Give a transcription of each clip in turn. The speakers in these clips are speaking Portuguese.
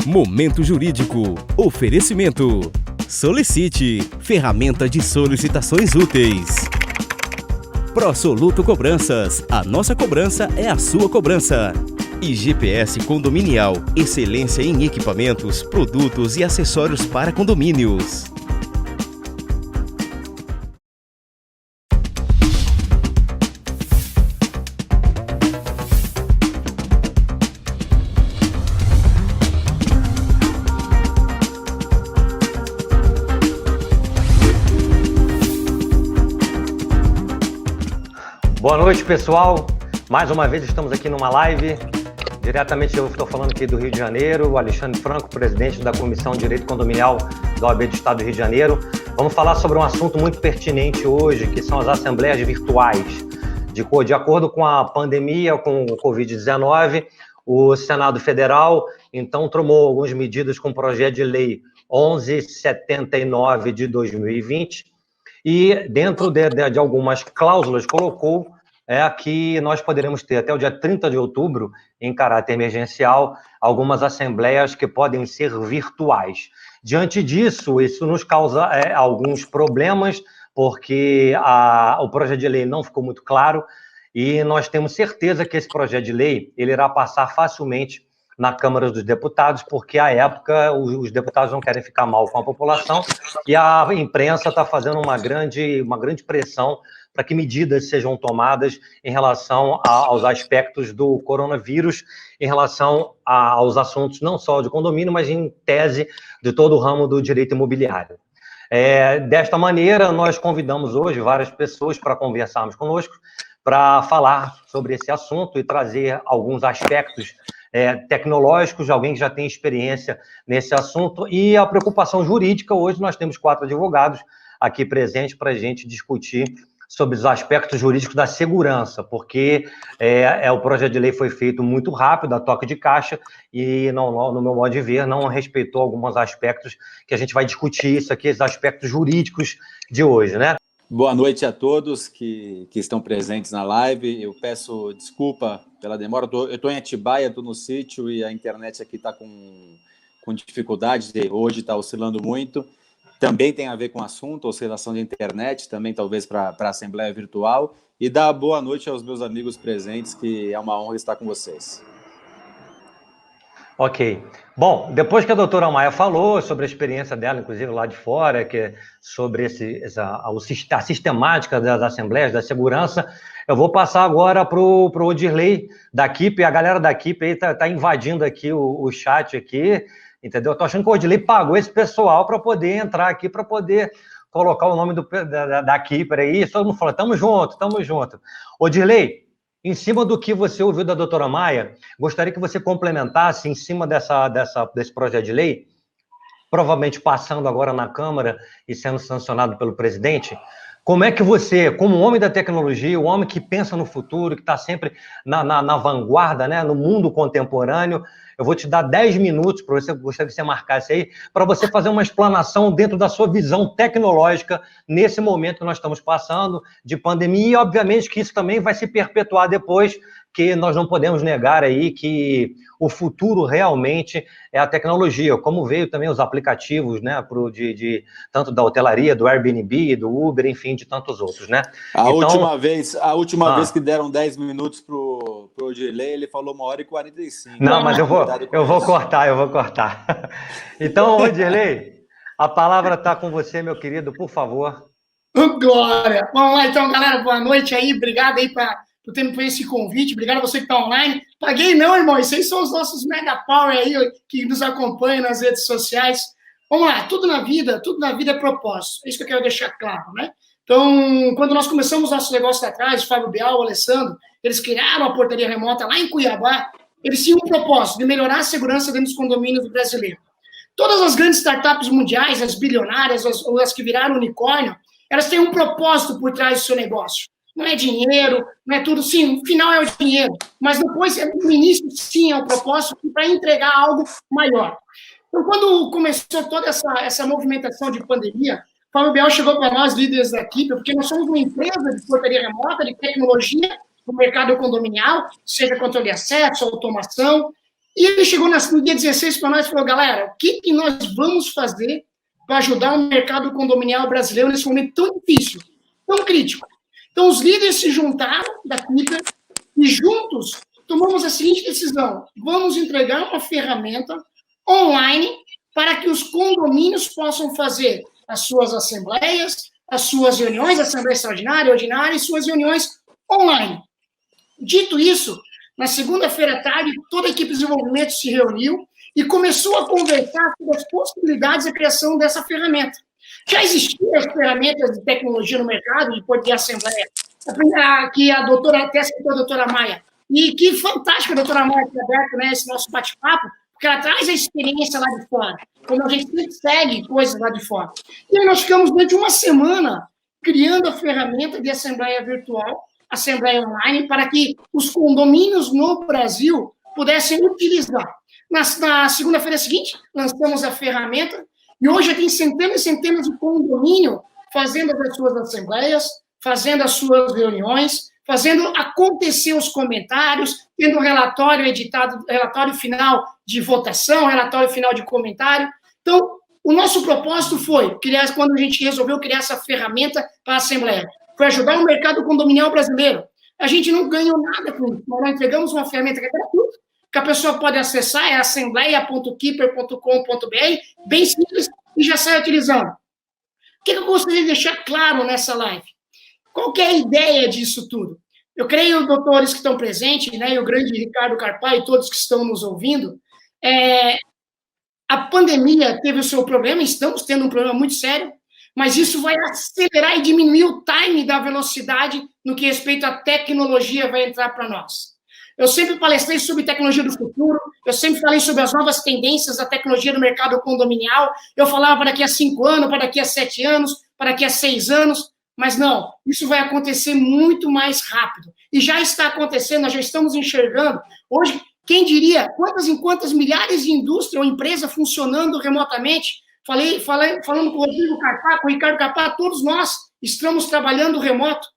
Momento Jurídico. Oferecimento. Solicite. Ferramenta de solicitações úteis. ProSoluto Cobranças. A nossa cobrança é a sua cobrança. E GPS Condominial. Excelência em equipamentos, produtos e acessórios para condomínios. Boa noite, pessoal. Mais uma vez estamos aqui numa live. Diretamente eu estou falando aqui do Rio de Janeiro, o Alexandre Franco, presidente da Comissão de Direito Condominial da OAB do Estado do Rio de Janeiro. Vamos falar sobre um assunto muito pertinente hoje, que são as assembleias virtuais. De acordo com a pandemia, com o Covid-19, o Senado Federal, então, tomou algumas medidas com o projeto de lei 1179 de 2020, e dentro de algumas cláusulas colocou que nós poderemos ter até o dia 30 de outubro, em caráter emergencial, algumas assembleias que podem ser virtuais. Diante disso, isso nos causa alguns problemas, porque o projeto de lei não ficou muito claro, e nós temos certeza que esse projeto de lei ele irá passar facilmente na Câmara dos Deputados, porque, à época, os deputados não querem ficar mal com a população e a imprensa está fazendo uma grande pressão para que medidas sejam tomadas em relação aos aspectos do coronavírus, em relação aos assuntos não só de condomínio, mas em tese de todo o ramo do direito imobiliário. Desta maneira, nós convidamos hoje várias pessoas para conversarmos conosco, para falar sobre esse assunto e trazer alguns aspectos tecnológicos, de alguém que já tem experiência nesse assunto, e a preocupação jurídica. Hoje nós temos 4 advogados aqui presentes para a gente discutir sobre os aspectos jurídicos da segurança, porque o projeto de lei foi feito muito rápido, a toque de caixa, e, no meu modo de ver, não respeitou alguns aspectos que a gente vai discutir isso aqui, esses aspectos jurídicos de hoje, né? Boa noite a todos que estão presentes na live. Eu peço desculpa pela demora. Eu estou em Atibaia, estou no sítio e a internet aqui está com dificuldade. Hoje está oscilando muito. Também tem a ver com o assunto, oscilação de internet, também talvez para a Assembleia Virtual. E dar boa noite aos meus amigos presentes, que é uma honra estar com vocês. Ok. Bom, depois que a doutora Maia falou sobre a experiência dela, inclusive lá de fora, sobre a sistemática das assembleias, da segurança, eu vou passar agora para o Odirley da equipe. A galera da equipe aí está invadindo aqui o chat aqui, entendeu? Estou achando que o Odirley pagou esse pessoal para poder entrar aqui, para poder colocar o nome da equipe aí. Todo mundo fala, tamo junto. Odirley, em cima do que você ouviu da doutora Maia, gostaria que você complementasse em cima desse projeto de lei, provavelmente passando agora na Câmara e sendo sancionado pelo presidente. Como é que você, como homem da tecnologia, o homem que pensa no futuro, que está sempre na vanguarda, né, no mundo contemporâneo, eu vou te dar 10 minutos, para você, gostaria que você marcasse aí, para você fazer uma explanação dentro da sua visão tecnológica nesse momento que nós estamos passando de pandemia, e obviamente que isso também vai se perpetuar depois, que nós não podemos negar aí que o futuro realmente é a tecnologia, como veio também os aplicativos, né, tanto da hotelaria, do Airbnb, do Uber, enfim, de tantos outros, né? A última vez que deram 10 minutos pro Odirley, ele falou 1h45. Não, mas eu vou cortar. Então, Odirley, a palavra está com você, meu querido, por favor. Glória! Vamos lá, então, galera, boa noite aí, obrigado aí por ter me feito esse convite, obrigado a você que está online. Paguei não, irmão, esses são os nossos mega power aí que nos acompanham nas redes sociais. Vamos lá, tudo na vida é propósito, é isso que eu quero deixar claro, né? Então, quando nós começamos nosso negócio lá atrás, o Fábio Bial, o Alessandro, eles criaram a portaria remota lá em Cuiabá, eles tinham um propósito de melhorar a segurança dentro dos condomínios do brasileiro. Todas as grandes startups mundiais, as bilionárias, as que viraram unicórnio, elas têm um propósito por trás do seu negócio. Não é dinheiro, não é tudo, sim, no final é o dinheiro, mas depois, no início, sim, é o propósito para entregar algo maior. Então, quando começou toda essa movimentação de pandemia, o Fábio Bial chegou para nós, líderes da equipe, porque nós somos uma empresa de portaria remota, de tecnologia no mercado condominial, seja controle de acesso, automação, E ele chegou no dia 16 para nós e falou, galera, o que nós vamos fazer para ajudar o mercado condominial brasileiro nesse momento tão difícil, tão crítico? Então, os líderes se juntaram da Keeper e juntos tomamos a seguinte decisão: vamos entregar uma ferramenta online para que os condomínios possam fazer as suas assembleias, as suas reuniões, assembleia extraordinária, ordinária e suas reuniões online. Dito isso, na segunda-feira à tarde, toda a equipe de desenvolvimento se reuniu e começou a conversar sobre as possibilidades da criação dessa ferramenta. Já existiam as ferramentas de tecnologia no mercado, de poder assembleia, que a doutora, até citou a doutora Maia. E que fantástica a doutora Maia ter aberto, né, esse nosso bate-papo, porque ela traz a experiência lá de fora, como a gente sempre segue coisas lá de fora. E aí nós ficamos durante uma semana criando a ferramenta de assembleia virtual, assembleia online, para que os condomínios no Brasil pudessem utilizar. Na segunda-feira seguinte, lançamos a ferramenta, e hoje tem centenas e centenas de condomínios fazendo as suas assembleias, fazendo as suas reuniões, fazendo acontecer os comentários, tendo relatório editado, relatório final de votação, relatório final de comentário. Então, o nosso propósito foi, quando a gente resolveu criar essa ferramenta para a Assembleia, foi ajudar o mercado condominial brasileiro. A gente não ganhou nada com isso, nós entregamos uma ferramenta que é gratuita, que a pessoa pode acessar, é assembleia.keeper.com.br, bem simples, e já sai utilizando. O que eu gostaria de deixar claro nessa live? Qual que é a ideia disso tudo? Eu creio, os doutores que estão presentes, né, e o grande Ricardo Carpá e todos que estão nos ouvindo, a pandemia teve o seu problema, estamos tendo um problema muito sério, mas isso vai acelerar e diminuir o time da velocidade no que respeito à tecnologia vai entrar para nós. Eu sempre palestrei sobre tecnologia do futuro, eu sempre falei sobre as novas tendências da tecnologia do mercado condominial, eu falava para daqui a 5 anos, para daqui a 7 anos, para daqui a 6 anos, mas não, isso vai acontecer muito mais rápido. E já está acontecendo, nós já estamos enxergando. Hoje, quem diria, quantas milhares de indústrias ou empresas funcionando remotamente? Falando com o Rodrigo Carpá, com o Ricardo Carpá, todos nós estamos trabalhando remoto.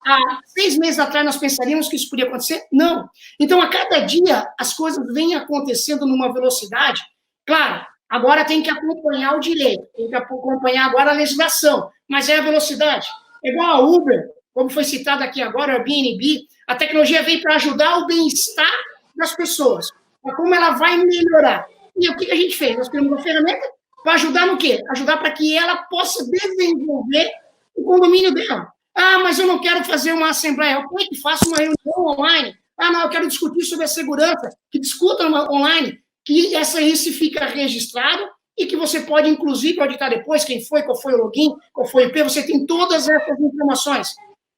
Há 6 meses atrás nós pensaríamos que isso podia acontecer? Não. Então, a cada dia, as coisas vêm acontecendo numa velocidade. Claro, agora tem que acompanhar o direito, tem que acompanhar agora a legislação, mas é a velocidade. É igual a Uber, como foi citado aqui agora, a Airbnb, a tecnologia vem para ajudar o bem-estar das pessoas, para como ela vai melhorar. E o que a gente fez? Nós criamos uma ferramenta para ajudar no quê? Ajudar para que ela possa desenvolver o condomínio dela. Ah, mas eu não quero fazer uma assembleia. Ok, que faça uma reunião online. Ah, não, eu quero discutir sobre a segurança. Que discuta online. Que isso fica registrado e que você pode, inclusive, auditar depois quem foi, qual foi o login, qual foi o IP. Você tem todas essas informações.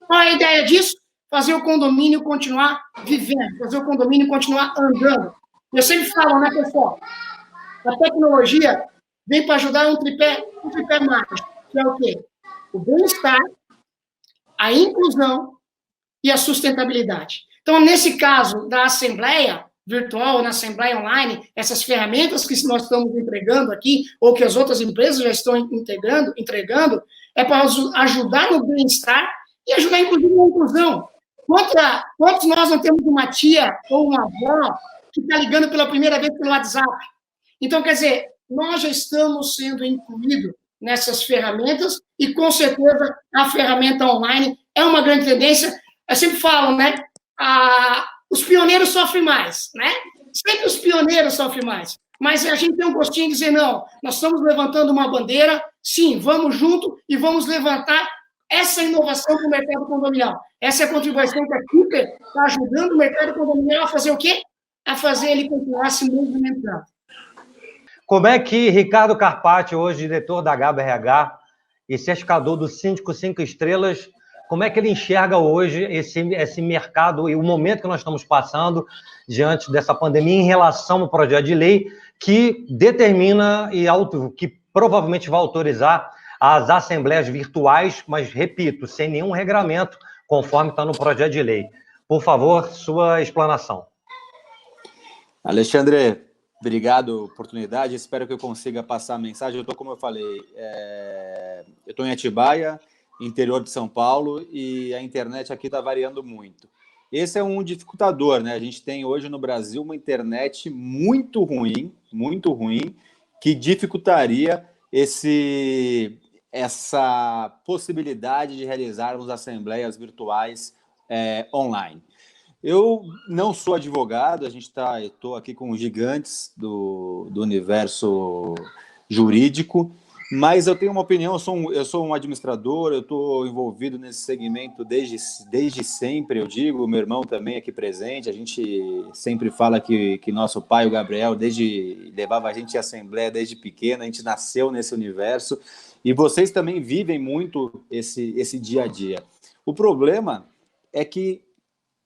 Qual é a ideia disso? Fazer o condomínio continuar vivendo, fazer o condomínio continuar andando. Eu sempre falo, né, pessoal? A tecnologia vem para ajudar um tripé mágico, que é o quê? O bem-estar, a inclusão e a sustentabilidade. Então, nesse caso da Assembleia virtual, na Assembleia online, essas ferramentas que nós estamos entregando aqui, ou que as outras empresas já estão entregando, é para ajudar no bem-estar e ajudar, inclusive, na inclusão. Quantos nós não temos uma tia ou uma avó que está ligando pela primeira vez pelo WhatsApp? Então, quer dizer, nós já estamos sendo incluídos nessas ferramentas e, com certeza, a ferramenta online é uma grande tendência. Eu sempre falo, né? Os pioneiros sofrem mais, né? Sempre os pioneiros sofrem mais. Mas a gente tem um gostinho de dizer, não, nós estamos levantando uma bandeira, sim, vamos junto e vamos levantar essa inovação para o mercado condominial. Essa é a contribuição que a Keeper está ajudando o mercado condominial a fazer o quê? A fazer ele continuar se movimentando. Como é que Ricardo Carpati, hoje diretor da HBRH e certificador do Síndico 5 Estrelas, como é que ele enxerga hoje esse mercado e o momento que nós estamos passando diante dessa pandemia em relação ao projeto de lei que determina e que provavelmente vai autorizar as assembleias virtuais, mas, repito, sem nenhum regramento, conforme está no projeto de lei. Por favor, sua explanação. Alexandre, obrigado pela oportunidade, espero que eu consiga passar a mensagem. Como eu falei, eu estou em Atibaia, interior de São Paulo, e a internet aqui está variando muito. esse é um dificultador, né? A gente tem hoje no Brasil uma internet muito ruim, que dificultaria essa possibilidade de realizarmos assembleias virtuais online. Eu não sou advogado, estou aqui com gigantes do universo jurídico, mas eu tenho uma opinião, eu sou um administrador, eu estou envolvido nesse segmento desde sempre, eu digo, meu irmão também aqui presente, a gente sempre fala que nosso pai, o Gabriel, levava a gente à assembleia desde pequeno, a gente nasceu nesse universo, e vocês também vivem muito esse dia a dia. O problema é que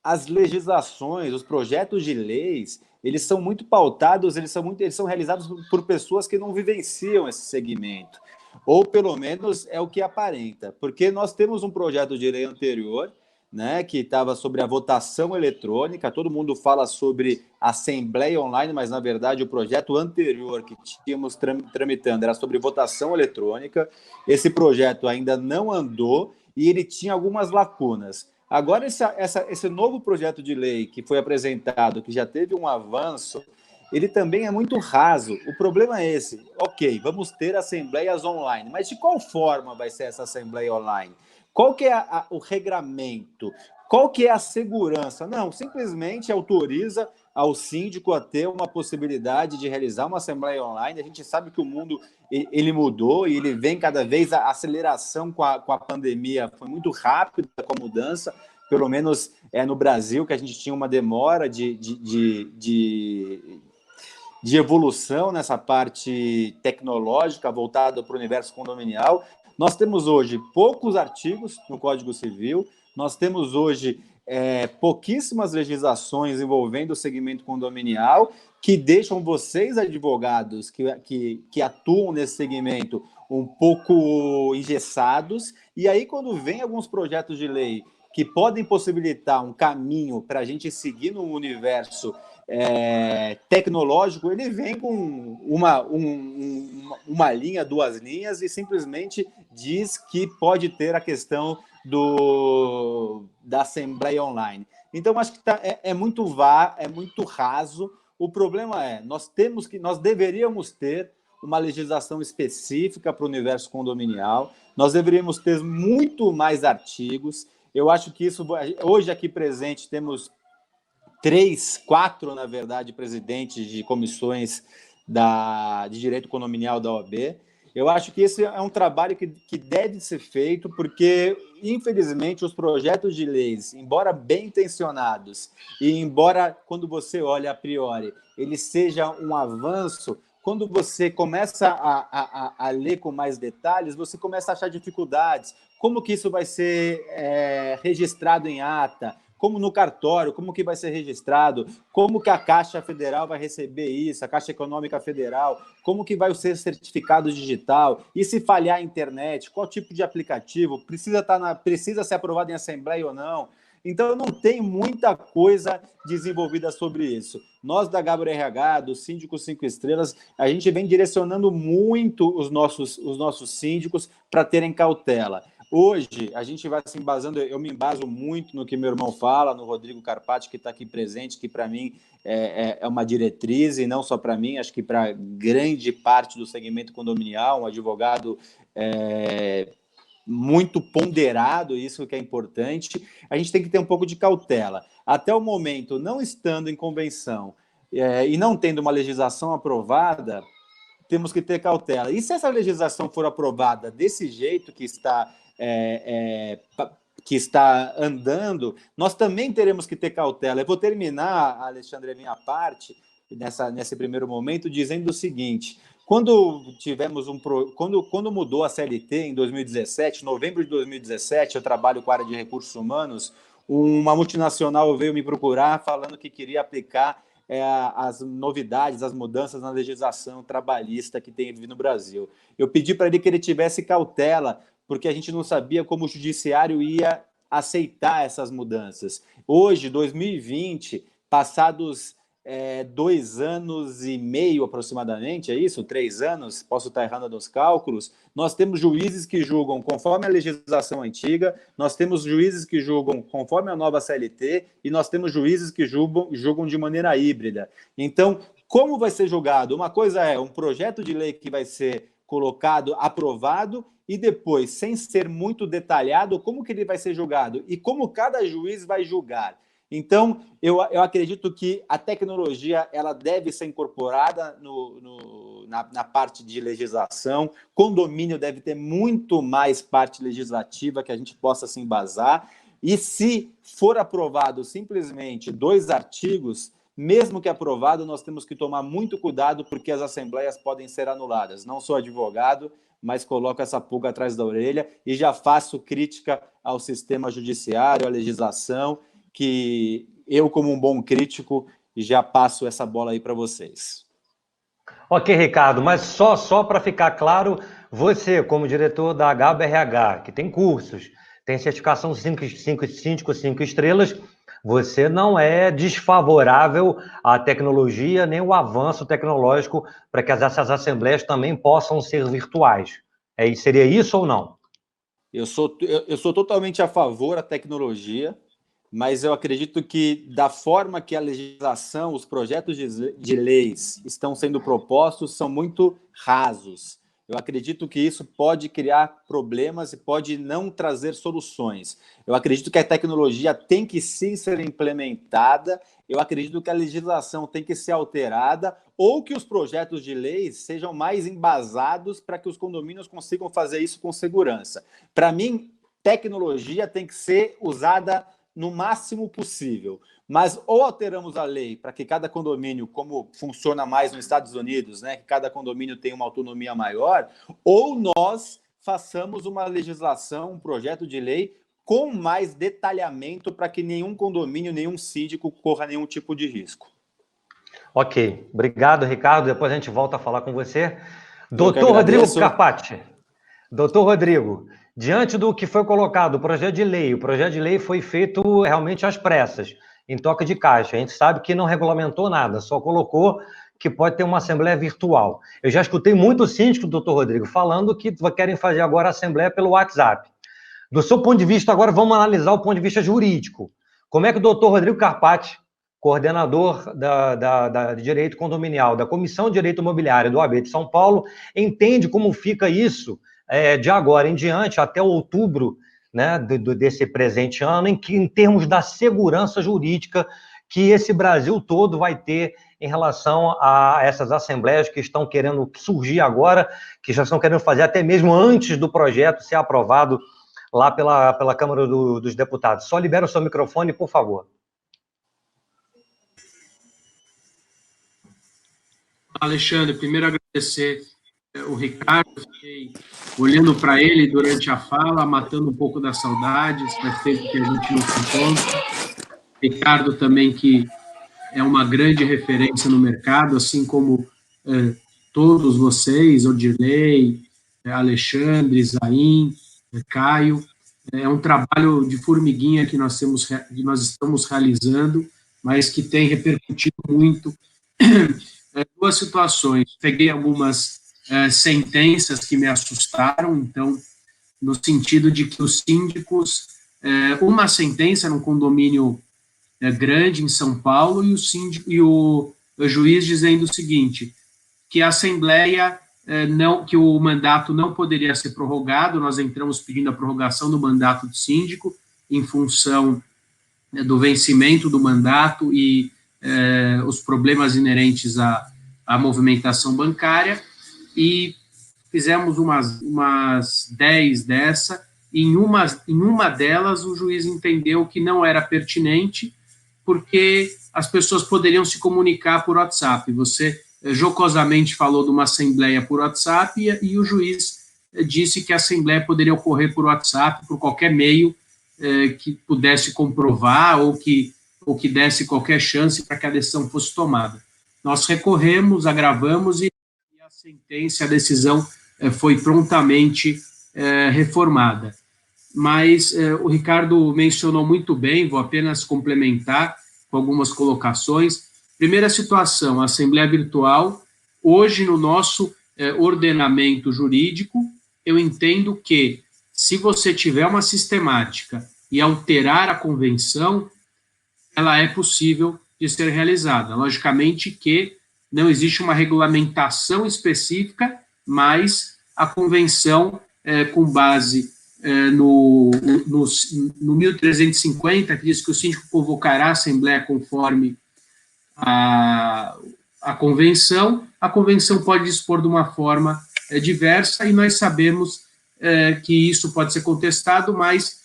as legislações, os projetos de leis, eles são muito pautados, eles são realizados por pessoas que não vivenciam esse segmento, ou pelo menos é o que aparenta, porque nós temos um projeto de lei anterior, né, que estava sobre a votação eletrônica, todo mundo fala sobre assembleia online, mas na verdade o projeto anterior que tínhamos tramitando era sobre votação eletrônica, esse projeto ainda não andou e ele tinha algumas lacunas. Agora, esse novo projeto de lei que foi apresentado, que já teve um avanço, ele também é muito raso. O problema é esse. Ok, vamos ter assembleias online, mas de qual forma vai ser essa assembleia online? Qual que é o regramento? Qual que é a segurança? Não, simplesmente autoriza ao síndico a ter uma possibilidade de realizar uma assembleia online. A gente sabe que o mundo ele mudou e ele vem cada vez, a aceleração com a pandemia foi muito rápida com a mudança, pelo menos no Brasil, que a gente tinha uma demora de evolução nessa parte tecnológica voltada para o universo condominial. Nós temos hoje poucos artigos no Código Civil, nós temos hoje pouquíssimas legislações envolvendo o segmento condominial que deixam vocês, advogados que atuam nesse segmento, um pouco engessados. E aí, quando vem alguns projetos de lei que podem possibilitar um caminho para a gente seguir no universo tecnológico, ele vem com uma linha, duas linhas, e simplesmente diz que pode ter a questão da assembleia online. Então, acho que é muito raso. O problema nós deveríamos ter uma legislação específica para o universo condominial, nós deveríamos ter muito mais artigos. Eu acho que isso, hoje aqui presente, temos 4, na verdade, presidentes de comissões de direito condominial da OAB. Eu acho que esse é um trabalho que deve ser feito, porque, infelizmente, os projetos de leis, embora bem intencionados, e embora, quando você olha a priori, ele seja um avanço, quando você começa a ler com mais detalhes, você começa a achar dificuldades. Como que isso vai ser registrado em ata? Como no cartório, como que vai ser registrado, como que a Caixa Federal vai receber isso, a Caixa Econômica Federal, como que vai ser certificado digital, e se falhar a internet, qual tipo de aplicativo, precisa ser aprovado em assembleia ou não. Então, não tem muita coisa desenvolvida sobre isso. Nós, da Gabor RH, do Síndico 5 Estrelas, a gente vem direcionando muito os nossos síndicos para terem cautela. Hoje, a gente vai se embasando, eu me embaso muito no que meu irmão fala, no Rodrigo Carpati, que está aqui presente, que para mim é uma diretriz, e não só para mim, acho que para grande parte do segmento condominial, um advogado muito ponderado, isso que é importante. A gente tem que ter um pouco de cautela. Até o momento, não estando em convenção e não tendo uma legislação aprovada, temos que ter cautela. E se essa legislação for aprovada desse jeito que está andando, nós também teremos que ter cautela. Eu vou terminar, Alexandre, a minha parte, nesse primeiro momento, dizendo o seguinte: quando mudou a CLT em 2017, novembro de 2017, eu trabalho com a área de recursos humanos, uma multinacional veio me procurar falando que queria aplicar as novidades, as mudanças na legislação trabalhista que tem no Brasil. Eu pedi para ele que ele tivesse cautela, porque a gente não sabia como o judiciário ia aceitar essas mudanças. Hoje, 2020, passados 2 anos e meio aproximadamente, é isso? 3 anos? Posso estar errando nos cálculos. Nós temos juízes que julgam conforme a legislação antiga, nós temos juízes que julgam conforme a nova CLT e nós temos juízes que julgam de maneira híbrida. Então, como vai ser julgado? Uma coisa é um projeto de lei que vai ser colocado, aprovado, e depois, sem ser muito detalhado, como que ele vai ser julgado e como cada juiz vai julgar. Então, eu acredito que a tecnologia ela deve ser incorporada na parte de legislação. Condomínio deve ter muito mais parte legislativa que a gente possa se embasar. E se for aprovado simplesmente 2 artigos, mesmo que aprovado, nós temos que tomar muito cuidado porque as assembleias podem ser anuladas. Não sou advogado, mas coloco essa pulga atrás da orelha e já faço crítica ao sistema judiciário, à legislação, que eu, como um bom crítico, já passo essa bola aí para vocês. Ok, Ricardo, mas só para ficar claro, você, como diretor da HBRH, que tem cursos, tem certificação 5 estrelas, você não é desfavorável à tecnologia, nem o avanço tecnológico para que essas assembleias também possam ser virtuais. Seria isso ou não? Eu sou totalmente a favor da tecnologia, mas eu acredito que da forma que a legislação, os projetos de leis estão sendo propostos são muito rasos. Eu acredito que isso pode criar problemas e pode não trazer soluções. Eu acredito que a tecnologia tem que sim ser implementada, eu acredito que a legislação tem que ser alterada ou que os projetos de leis sejam mais embasados para que os condomínios consigam fazer isso com segurança. Para mim, tecnologia tem que ser usada no máximo possível, mas ou alteramos a lei para que cada condomínio, como funciona mais nos Estados Unidos, né, que cada condomínio tem uma autonomia maior, ou nós façamos uma legislação, um projeto de lei com mais detalhamento para que nenhum condomínio, nenhum síndico corra nenhum tipo de risco. Ok, obrigado, Ricardo, depois a gente volta a falar com você. Doutor Rodrigo Scarpati, doutor Rodrigo, diante do que foi colocado, o projeto de lei foi feito realmente às pressas, em toque de caixa. A gente sabe que não regulamentou nada, só colocou que pode ter uma assembleia virtual. Eu já escutei muitos síndicos, doutor Rodrigo, falando que querem fazer agora a assembleia pelo WhatsApp. Do seu ponto de vista, agora vamos analisar o ponto de vista jurídico. Como é que o doutor Rodrigo Scarpati, coordenador de Direito Condominial, da Comissão de Direito Imobiliário do AB de São Paulo, entende como fica isso de agora em diante, até outubro, né, desse presente ano, em termos da segurança jurídica que esse Brasil todo vai ter em relação a essas assembleias que estão querendo surgir agora, que já estão querendo fazer até mesmo antes do projeto ser aprovado lá pela Câmara dos Deputados. Só libera o seu microfone, por favor. Alexandre, primeiro agradecer o Ricardo, fiquei olhando para ele durante a fala, matando um pouco das saudades, faz tempo que a gente não se encontra. Ricardo também, que é uma grande referência no mercado, assim como todos vocês, Odirley, Alexandre, Zain, Caio. É um trabalho de formiguinha que nós estamos realizando, mas que tem repercutido muito. Duas situações. Peguei algumas sentenças que me assustaram, então, no sentido de que os síndicos, uma sentença num condomínio grande em São Paulo e o juiz dizendo o seguinte, que a Assembleia, que o mandato não poderia ser prorrogado, nós entramos pedindo a prorrogação do mandato do síndico em função do vencimento do mandato e os problemas inerentes à movimentação bancária, e fizemos umas 10 dessa, e em uma delas o juiz entendeu que não era pertinente, porque as pessoas poderiam se comunicar por WhatsApp. Você jocosamente falou de uma assembleia por WhatsApp, e o juiz disse que a assembleia poderia ocorrer por WhatsApp, por qualquer meio que pudesse comprovar ou que desse qualquer chance para que a decisão fosse tomada. Nós recorremos, agravamos, e a decisão foi prontamente reformada. Mas o Ricardo mencionou muito bem, vou apenas complementar com algumas colocações. Primeira situação, a Assembleia Virtual, hoje no nosso ordenamento jurídico, eu entendo que, se você tiver uma sistemática e alterar a convenção, ela é possível de ser realizada. Logicamente que não existe uma regulamentação específica, mas a convenção, com base no 1350, que diz que o síndico convocará a Assembleia conforme a convenção pode dispor de uma forma diversa, e nós sabemos que isso pode ser contestado, mas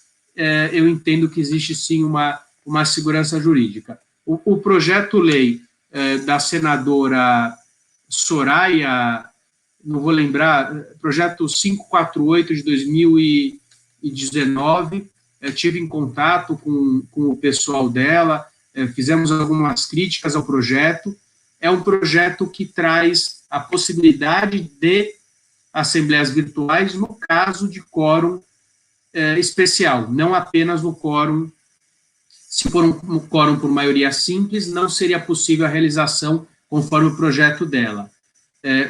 eu entendo que existe sim uma segurança jurídica. O projeto-lei da senadora Soraya, não vou lembrar, projeto 548 de 2019, tive em contato com o pessoal dela, fizemos algumas críticas ao projeto. É um projeto que traz a possibilidade de assembleias virtuais no caso de quórum especial, não apenas no quórum. Se for um quórum por maioria simples, não seria possível a realização conforme o projeto dela.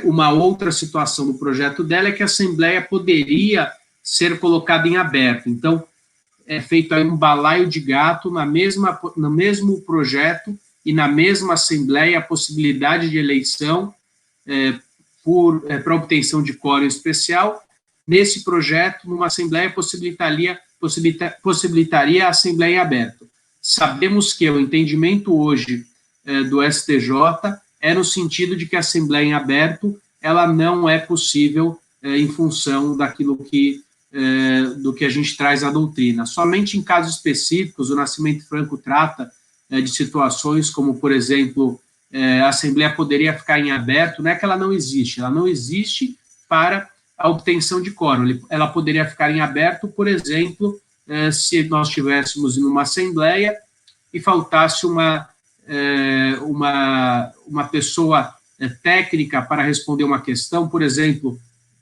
Uma outra situação do projeto dela é que a Assembleia poderia ser colocada em aberto. Então, é feito aí um balaio de gato no mesmo projeto e na mesma Assembleia a possibilidade de eleição para obtenção de quórum especial. Nesse projeto, numa Assembleia, possibilitaria a Assembleia em aberto. Sabemos que o entendimento hoje do STJ é no sentido de que a Assembleia em aberto ela não é possível em função daquilo do que a gente traz à doutrina. Somente em casos específicos, o Nascimento Franco trata de situações como, por exemplo, a Assembleia poderia ficar em aberto, não é que ela não existe para a obtenção de quórum, ela poderia ficar em aberto, por exemplo, se nós estivéssemos em uma Assembleia e faltasse uma pessoa técnica para responder uma questão, por exemplo,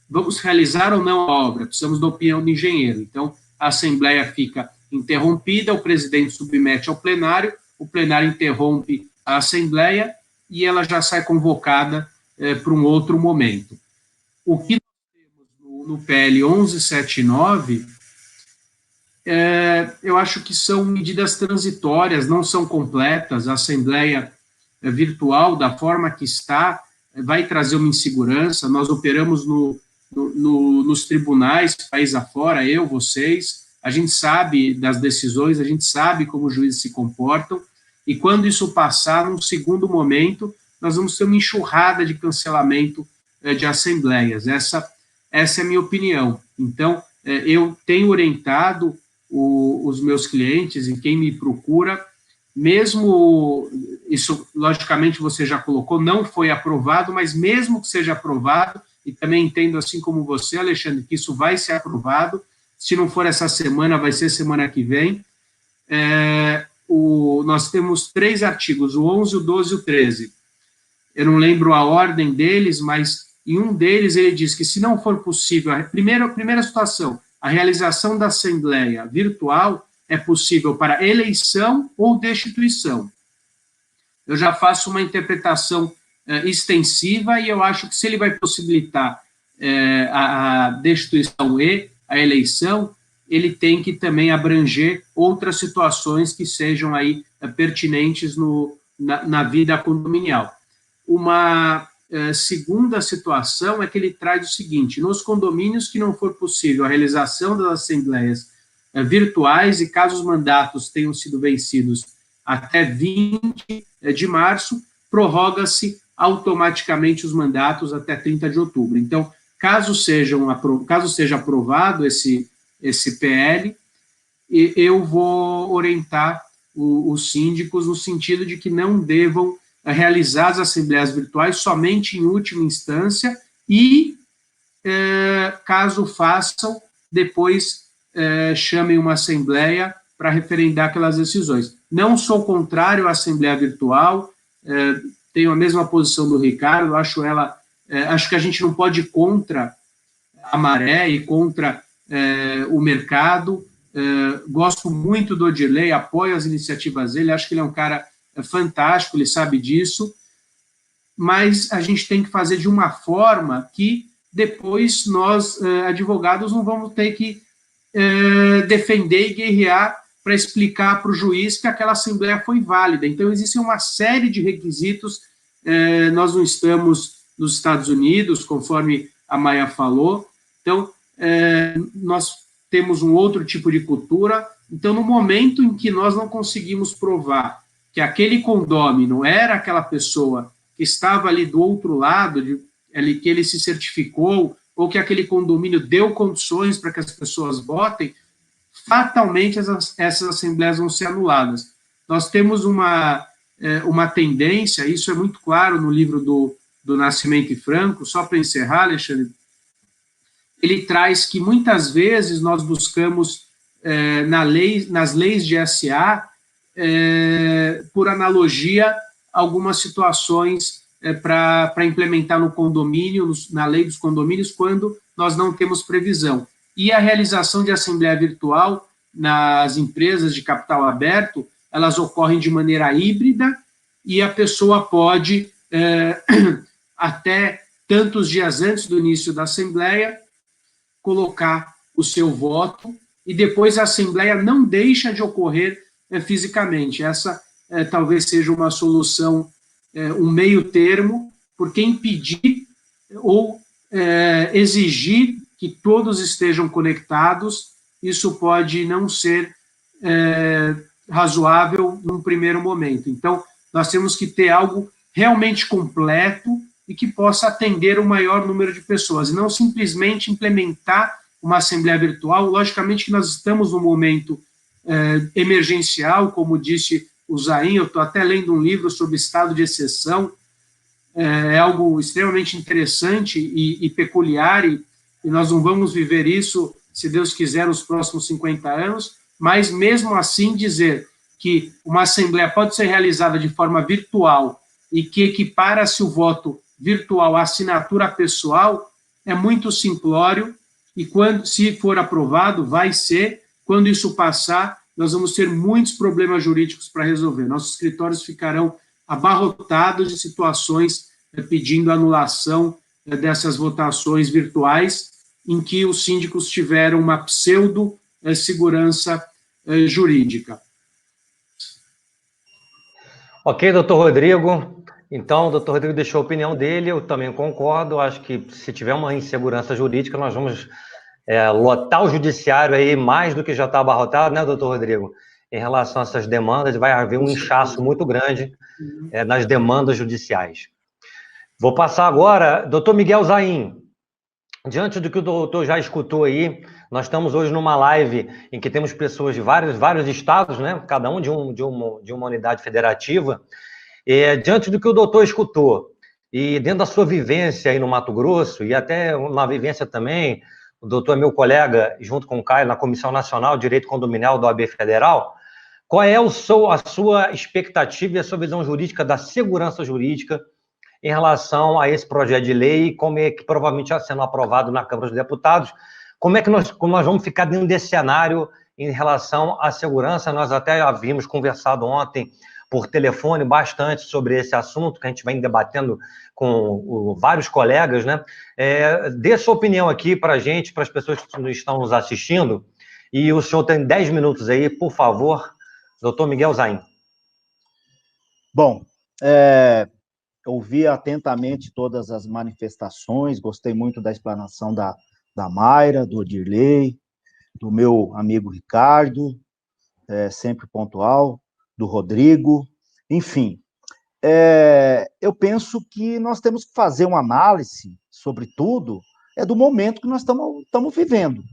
vamos realizar ou não a obra, precisamos da opinião do engenheiro. Então, a Assembleia fica interrompida, o presidente submete ao plenário, o plenário interrompe a Assembleia e ela já sai convocada para um outro momento. O que nós temos no PL 1179, eu acho que são medidas transitórias, não são completas. A Assembleia virtual, da forma que está, vai trazer uma insegurança. Nós operamos nos tribunais, país afora, vocês, a gente sabe das decisões, a gente sabe como os juízes se comportam, e quando isso passar, num segundo momento, nós vamos ter uma enxurrada de cancelamento de assembleias. Essa é a minha opinião. Então, eu tenho orientado os meus clientes e quem me procura, mesmo isso, logicamente, você já colocou, não foi aprovado, mas mesmo que seja aprovado, e também entendo, assim como você, Alexandre, que isso vai ser aprovado, se não for essa semana, vai ser semana que vem. Nós temos 3 artigos, o 11, o 12 e o 13. Eu não lembro a ordem deles, mas em um deles ele diz que se não for possível, primeira situação, a realização da Assembleia virtual é possível para eleição ou destituição. Eu já faço uma interpretação extensiva e eu acho que se ele vai possibilitar a destituição e a eleição, ele tem que também abranger outras situações que sejam aí pertinentes na vida condominial. Uma segunda situação é que ele traz o seguinte: nos condomínios que não for possível a realização das assembleias virtuais e caso os mandatos tenham sido vencidos até 20 de março, prorroga-se automaticamente os mandatos até 30 de outubro. Então, caso seja aprovado esse PL, eu vou orientar os síndicos no sentido de que não devam realizar as assembleias virtuais somente em última instância e, caso façam, depois chamem uma assembleia para referendar aquelas decisões. Não sou contrário à assembleia virtual, tenho a mesma posição do Ricardo, acho que a gente não pode ir contra a maré e contra o mercado. Gosto muito do Odirley, apoio as iniciativas dele, acho que ele é um cara fantástico, ele sabe disso, mas a gente tem que fazer de uma forma que depois nós, advogados, não vamos ter que defender e guerrear para explicar para o juiz que aquela assembleia foi válida. Então, existe uma série de requisitos. Nós não estamos nos Estados Unidos, conforme a Maia falou, então, nós temos um outro tipo de cultura. Então, no momento em que nós não conseguimos provar que aquele condômino era aquela pessoa que estava ali do outro lado, que ele se certificou, ou que aquele condomínio deu condições para que as pessoas votem, fatalmente essas assembleias vão ser anuladas. Nós temos uma tendência, isso é muito claro no livro do Nascimento e Franco, só para encerrar, Alexandre, ele traz que muitas vezes nós buscamos, nas leis de SA, por analogia, algumas situações para implementar no condomínio, na lei dos condomínios, quando nós não temos previsão. E a realização de assembleia virtual nas empresas de capital aberto, elas ocorrem de maneira híbrida e a pessoa pode, até tantos dias antes do início da assembleia, colocar o seu voto e depois a assembleia não deixa de ocorrer fisicamente. Essa talvez seja uma solução, um meio termo, porque impedir ou exigir que todos estejam conectados, isso pode não ser razoável num primeiro momento. Então, nós temos que ter algo realmente completo e que possa atender o maior número de pessoas, e não simplesmente implementar uma assembleia virtual. Logicamente que nós estamos num momento emergencial, como disse o Zain, eu estou até lendo um livro sobre estado de exceção, é algo extremamente interessante e peculiar, e nós não vamos viver isso, se Deus quiser, nos próximos 50 anos, mas mesmo assim dizer que uma assembleia pode ser realizada de forma virtual e que equipara-se o voto virtual à assinatura pessoal, é muito simplório, e se for aprovado, vai ser. Quando isso passar, nós vamos ter muitos problemas jurídicos para resolver. Nossos escritórios ficarão abarrotados de situações pedindo anulação dessas votações virtuais, em que os síndicos tiveram uma pseudo-segurança jurídica. Ok, doutor Rodrigo. Então, o doutor Rodrigo deixou a opinião dele, eu também concordo. Acho que se tiver uma insegurança jurídica, nós vamos lotar o judiciário aí mais do que já está abarrotado, né, doutor Rodrigo? Em relação a essas demandas, vai haver um inchaço muito grande nas demandas judiciais. Vou passar agora, doutor Miguel Zain. Diante do que o doutor já escutou aí, nós estamos hoje numa live em que temos pessoas de vários estados, né? Cada um de uma unidade federativa. Diante do que o doutor escutou, e dentro da sua vivência aí no Mato Grosso, e até uma vivência também, o doutor é meu colega, junto com o Caio, na Comissão Nacional de Direito Condominial da OAB Federal, qual é a sua expectativa e a sua visão jurídica da segurança jurídica em relação a esse projeto de lei, como é que provavelmente está sendo aprovado na Câmara dos Deputados, como nós vamos ficar dentro desse cenário em relação à segurança? Nós até havíamos conversado ontem por telefone bastante sobre esse assunto, que a gente vem debatendo com vários colegas, né? Dê sua opinião aqui para a gente, para as pessoas que estão nos assistindo, e o senhor tem 10 minutos aí, por favor, doutor Miguel Zain. Bom, ouvi atentamente todas as manifestações, gostei muito da explanação da Mayra, do Odirley, do meu amigo Ricardo, sempre pontual, do Rodrigo, enfim. Eu penso que nós temos que fazer uma análise, sobretudo, do momento que nós estamos vivendo.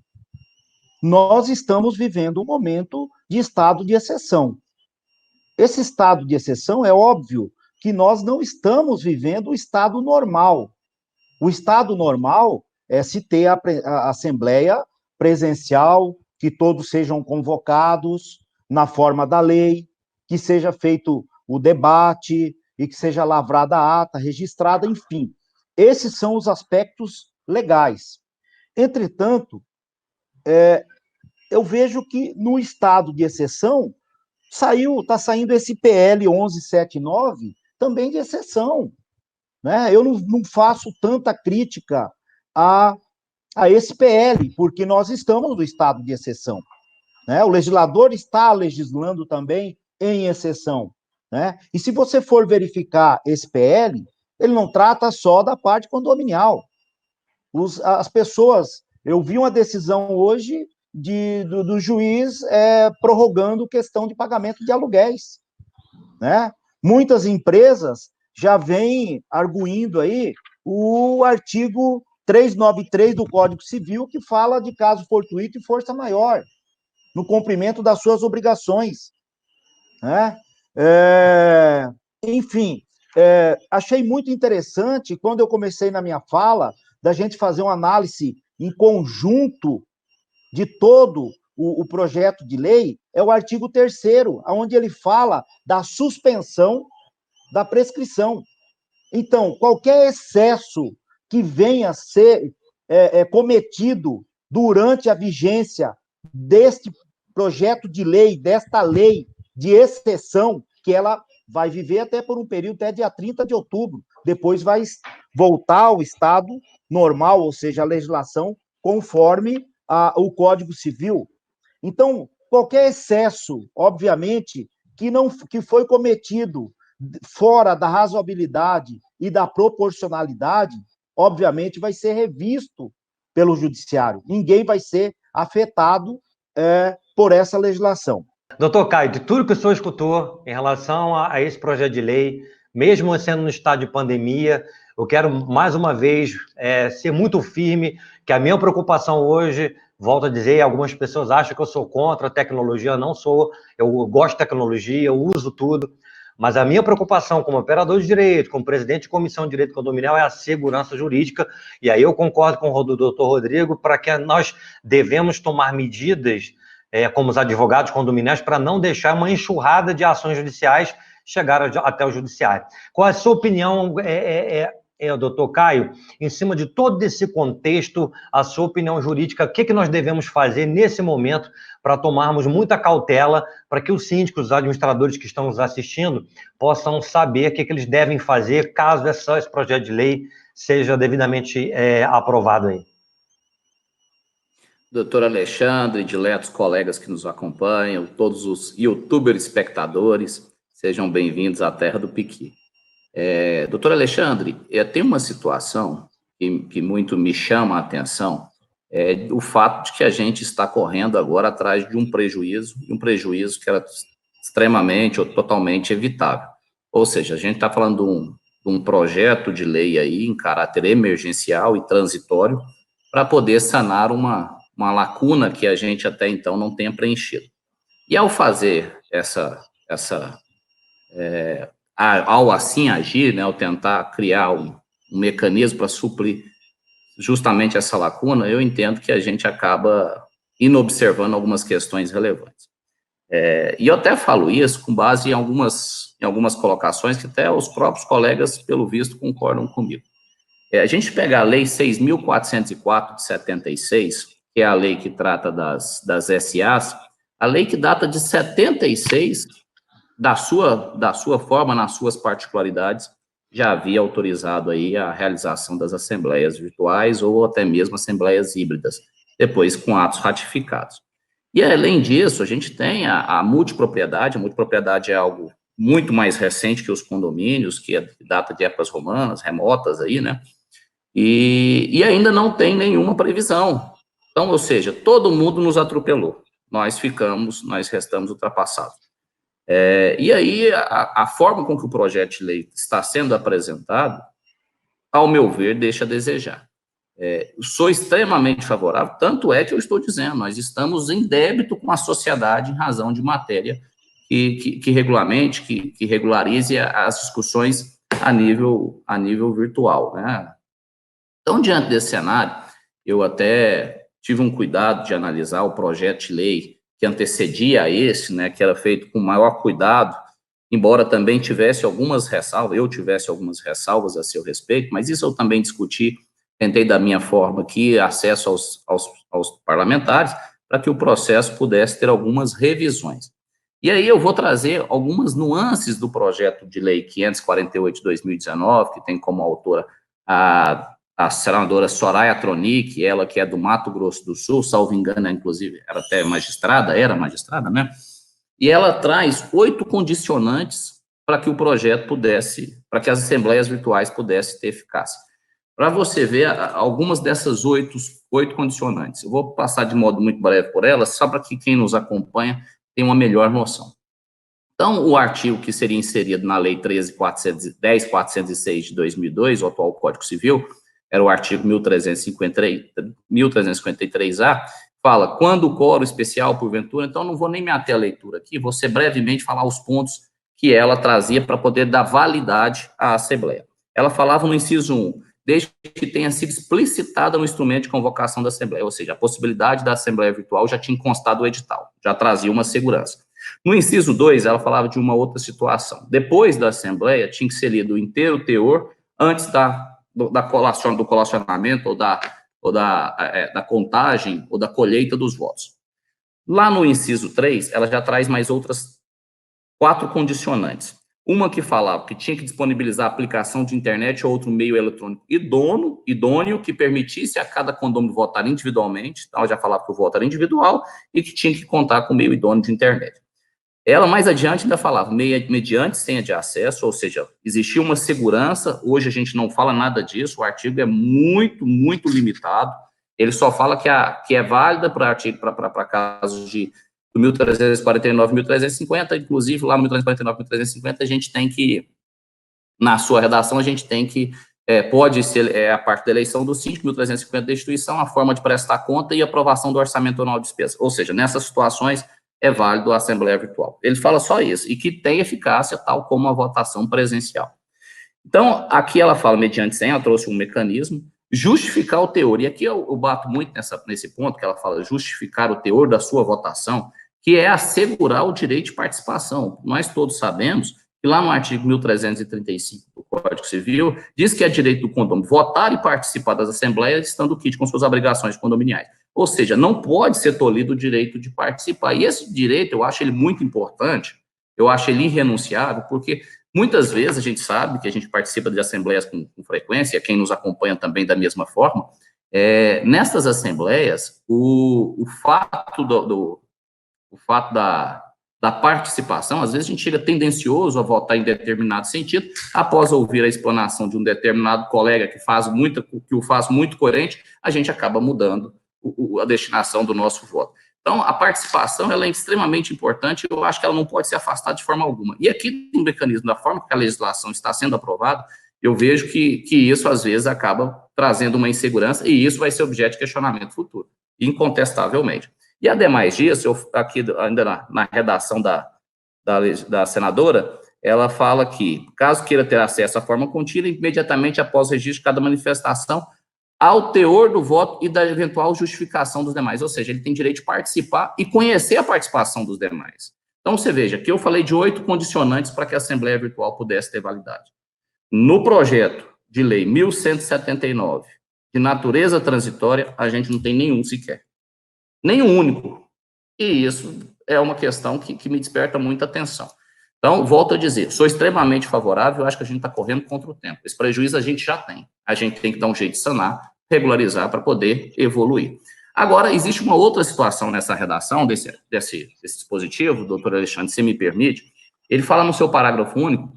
Nós estamos vivendo um momento de estado de exceção. Esse estado de exceção, é óbvio que nós não estamos vivendo o estado normal. O estado normal é se ter a assembleia presencial, que todos sejam convocados na forma da lei, que seja feito o debate e que seja lavrada a ata, registrada, enfim. Esses são os aspectos legais. Entretanto, eu vejo que no estado de exceção, Está saindo esse PL 1179, também de exceção, né? Eu não faço tanta crítica a esse PL, porque nós estamos no estado de exceção, né? O legislador está legislando também em exceção, né? E se você for verificar esse PL, ele não trata só da parte condominial. As pessoas, eu vi uma decisão hoje do juiz prorrogando questão de pagamento de aluguéis, né? Muitas empresas já vêm arguindo aí o artigo 393 do Código Civil, que fala de caso fortuito e força maior, no cumprimento das suas obrigações, né? Enfim, achei muito interessante, quando eu comecei na minha fala, da gente fazer uma análise em conjunto de todo o projeto de lei, é o artigo 3º, onde ele fala da suspensão da prescrição. Então, qualquer excesso que venha a ser cometido durante a vigência deste projeto de lei, desta lei de exceção, que ela vai viver até por um período até dia 30 de outubro, depois vai voltar ao estado normal, ou seja, a legislação conforme o Código Civil. Então, qualquer excesso, obviamente, que foi cometido fora da razoabilidade e da proporcionalidade, obviamente vai ser revisto pelo judiciário. Ninguém vai ser afetado por essa legislação. Doutor Caio, de tudo que o senhor escutou em relação a esse projeto de lei, mesmo sendo no estado de pandemia, eu quero, mais uma vez, ser muito firme, que a minha preocupação hoje, volto a dizer, algumas pessoas acham que eu sou contra a tecnologia, eu não sou, eu gosto de tecnologia, eu uso tudo, mas a minha preocupação como operador de direito, como presidente de comissão de direito condominial, é a segurança jurídica, e aí eu concordo com o doutor Rodrigo, para que nós devemos tomar medidas, como os advogados condominiais, para não deixar uma enxurrada de ações judiciais chegar até o judiciário. Qual é a sua opinião, doutor Caio, em cima de todo esse contexto, a sua opinião jurídica, o que nós devemos fazer nesse momento para tomarmos muita cautela, para que os síndicos, os administradores que estão nos assistindo, possam saber o que eles devem fazer caso esse projeto de lei seja devidamente aprovado aí? Doutor Alexandre, diletos colegas que nos acompanham, todos os youtubers espectadores, sejam bem-vindos à Terra do Piqui. Doutor Alexandre, tem uma situação que muito me chama a atenção, o fato de que a gente está correndo agora atrás de um prejuízo que era extremamente ou totalmente evitável. Ou seja, a gente está falando de um projeto de lei aí em caráter emergencial e transitório para poder sanar uma lacuna que a gente até então não tenha preenchido. E ao fazer ao assim agir, né, ao tentar criar um mecanismo para suprir justamente essa lacuna, eu entendo que a gente acaba inobservando algumas questões relevantes. E eu até falo isso com base em algumas colocações que até os próprios colegas, pelo visto, concordam comigo. A gente pega a Lei 6.404 de 76, que é a lei que trata das SAs, a lei que data de 76, da sua forma, nas suas particularidades, já havia autorizado aí a realização das assembleias virtuais ou até mesmo assembleias híbridas, depois com atos ratificados. E, além disso, a gente tem a multipropriedade. A multipropriedade é algo muito mais recente que os condomínios, que data de épocas romanas, remotas aí, né? E ainda não tem nenhuma previsão. Então, ou seja, todo mundo nos atropelou. Nós restamos ultrapassados. E aí, a forma com que o projeto de lei está sendo apresentado, ao meu ver, deixa a desejar. Sou extremamente favorável, tanto é que eu estou dizendo, nós estamos em débito com a sociedade em razão de matéria que regulamente, que regularize as discussões a nível virtual, né? Então, diante desse cenário, eu até tive um cuidado de analisar o projeto de lei que antecedia a esse, né, que era feito com maior cuidado, embora também eu tivesse algumas ressalvas a seu respeito, mas isso eu também discuti, tentei da minha forma aqui, acesso aos parlamentares, para que o processo pudesse ter algumas revisões. E aí eu vou trazer algumas nuances do projeto de lei 548 de 2019, que tem como autora a senadora Soraya Tronic, ela que é do Mato Grosso do Sul, salvo engano, inclusive, era até magistrada, né? E ela traz 8 condicionantes para que o projeto pudesse, para que as assembleias virtuais pudessem ter eficácia. Para você ver algumas dessas 8 condicionantes. Eu vou passar de modo muito breve por elas, só para que quem nos acompanha tenha uma melhor noção. Então, o artigo que seria inserido na Lei 10.406 de 2002, o atual Código Civil, era o artigo 1353A, fala, quando o quórum especial, porventura, então não vou nem me ater à leitura aqui, vou ser brevemente falar os pontos que ela trazia para poder dar validade à Assembleia. Ela falava no inciso 1, desde que tenha sido explicitada no instrumento de convocação da Assembleia, ou seja, a possibilidade da Assembleia Virtual já tinha constado o edital, já trazia uma segurança. No inciso 2, ela falava de uma outra situação. Depois da Assembleia, tinha que ser lido o inteiro teor antes do colacionamento ou da contagem ou da colheita dos votos. Lá no inciso 3, ela já traz mais outras 4 condicionantes. Uma que falava que tinha que disponibilizar a aplicação de internet ou outro meio eletrônico idôneo que permitisse a cada condômino votar individualmente, então ela já falava que o voto era individual e que tinha que contar com meio idôneo de internet. Ela, mais adiante, ainda falava, mediante senha de acesso, ou seja, existia uma segurança, hoje a gente não fala nada disso, o artigo é muito, muito limitado, ele só fala que é válida para casos de 1349 e 1350, inclusive lá no 1349 e 1350 a gente tem que, na sua redação, a gente tem que, pode ser a parte da eleição do síndico, 1350 da instituição, a forma de prestar conta e aprovação do orçamento anual de despesa, ou seja, nessas situações, é válido a Assembleia Virtual. Ele fala só isso, e que tem eficácia, tal como a votação presencial. Então, aqui ela fala, mediante senha, ela trouxe um mecanismo, justificar o teor, e aqui eu bato muito nesse ponto, que ela fala justificar o teor da sua votação, que é assegurar o direito de participação. Nós todos sabemos que lá no artigo 1335 do Código Civil, diz que é direito do condômino votar e participar das assembleias, estando quite com suas obrigações condominiais. Ou seja, não pode ser tolhido o direito de participar. E esse direito, eu acho ele muito importante, eu acho ele irrenunciável, porque muitas vezes a gente sabe que a gente participa de assembleias com frequência, quem nos acompanha também da mesma forma, nessas assembleias, o fato da participação, às vezes a gente chega tendencioso a votar em determinado sentido, após ouvir a explanação de um determinado colega que o faz muito coerente, a gente acaba mudando a destinação do nosso voto. Então, a participação, ela é extremamente importante, eu acho que ela não pode ser afastada de forma alguma. E aqui, no mecanismo, da forma que a legislação está sendo aprovada, eu vejo que isso, às vezes, acaba trazendo uma insegurança, e isso vai ser objeto de questionamento futuro, incontestavelmente. E, ademais disso, aqui, ainda na redação da senadora, ela fala que, caso queira ter acesso à forma contida, imediatamente após o registro de cada manifestação, ao teor do voto e da eventual justificação dos demais. Ou seja, ele tem direito de participar e conhecer a participação dos demais. Então, você veja, que eu falei de 8 condicionantes para que a Assembleia Virtual pudesse ter validade. No projeto de lei 1179, de natureza transitória, a gente não tem nenhum sequer. Nenhum único. E isso é uma questão que me desperta muita atenção. Então, volto a dizer, sou extremamente favorável, eu acho que a gente está correndo contra o tempo. Esse prejuízo a gente já tem. A gente tem que dar um jeito de sanar, regularizar para poder evoluir. Agora, existe uma outra situação nessa redação desse dispositivo, doutor Alexandre, se me permite, ele fala no seu parágrafo único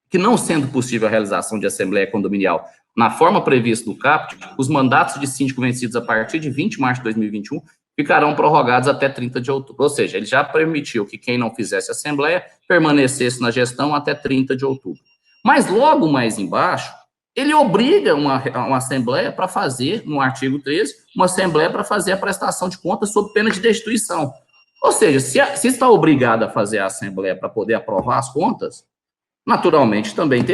que, não sendo possível a realização de assembleia condominial na forma prevista do CAPT, os mandatos de síndico vencidos a partir de 20 de março de 2021 ficarão prorrogados até 30 de outubro. Ou seja, ele já permitiu que quem não fizesse assembleia permanecesse na gestão até 30 de outubro. Mas logo mais embaixo, ele obriga uma assembleia para fazer, no artigo 13, uma assembleia para fazer a prestação de contas sob pena de destituição. Ou seja, se está obrigado a fazer a assembleia para poder aprovar as contas, naturalmente também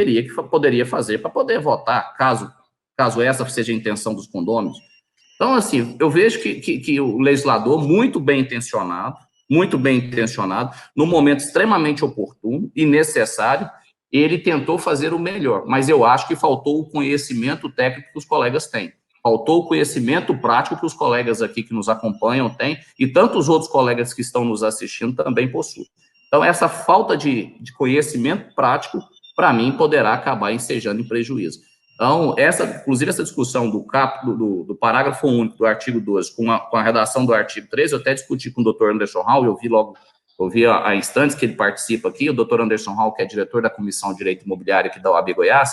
poderia fazer para poder votar, caso essa seja a intenção dos condôminos. Então, assim, eu vejo que o legislador, muito bem intencionado, no momento extremamente oportuno e necessário, ele tentou fazer o melhor, mas eu acho que faltou o conhecimento técnico que os colegas têm, faltou o conhecimento prático que os colegas aqui que nos acompanham têm, e tantos outros colegas que estão nos assistindo também possuem. Então, essa falta de conhecimento prático, para mim, poderá acabar ensejando em prejuízo. Então, inclusive essa discussão do parágrafo único do artigo 12 com a redação do artigo 13, eu até discuti com o doutor Anderson Hall, eu vi há instantes que ele participa aqui, o doutor Anderson Hall, que é diretor da Comissão de Direito Imobiliário aqui da OAB Goiás,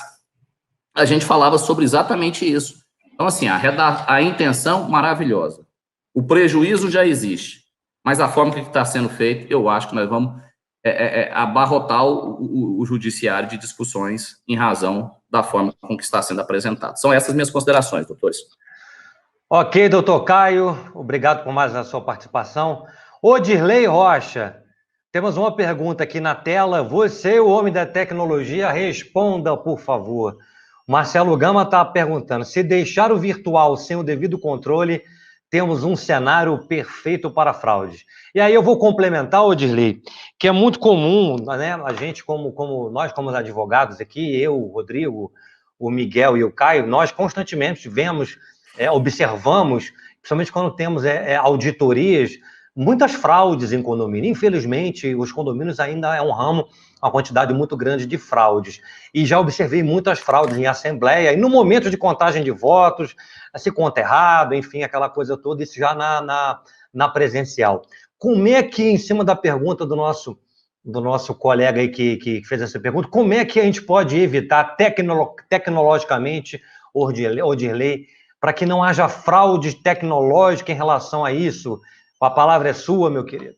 a gente falava sobre exatamente isso. Então, assim, a intenção maravilhosa, o prejuízo já existe, mas a forma que está sendo feito, eu acho que nós vamos abarrotar o judiciário de discussões em razão da forma com que está sendo apresentado. São essas minhas considerações, doutores. Ok, doutor Caio, obrigado por mais a sua participação. Odirley Rocha, temos uma pergunta aqui na tela. Você, o homem da tecnologia, responda, por favor. Marcelo Gama está perguntando, se deixar o virtual sem o devido controle, temos um cenário perfeito para fraudes. E aí eu vou complementar, Odirley, que é muito comum, né, a gente, nós como advogados aqui, eu, o Rodrigo, o Miguel e o Caio, nós constantemente observamos, principalmente quando temos auditorias, muitas fraudes em condomínio. Infelizmente, os condomínios ainda é um ramo, uma quantidade muito grande de fraudes. E já observei muitas fraudes em assembleia, e no momento de contagem de votos, se conta errado, enfim, aquela coisa toda, isso já na presencial. Como é que, em cima da pergunta do nosso colega aí que fez essa pergunta, como é que a gente pode evitar tecnologicamente, Odirley, para que não haja fraude tecnológica em relação a isso? A palavra é sua, meu querido.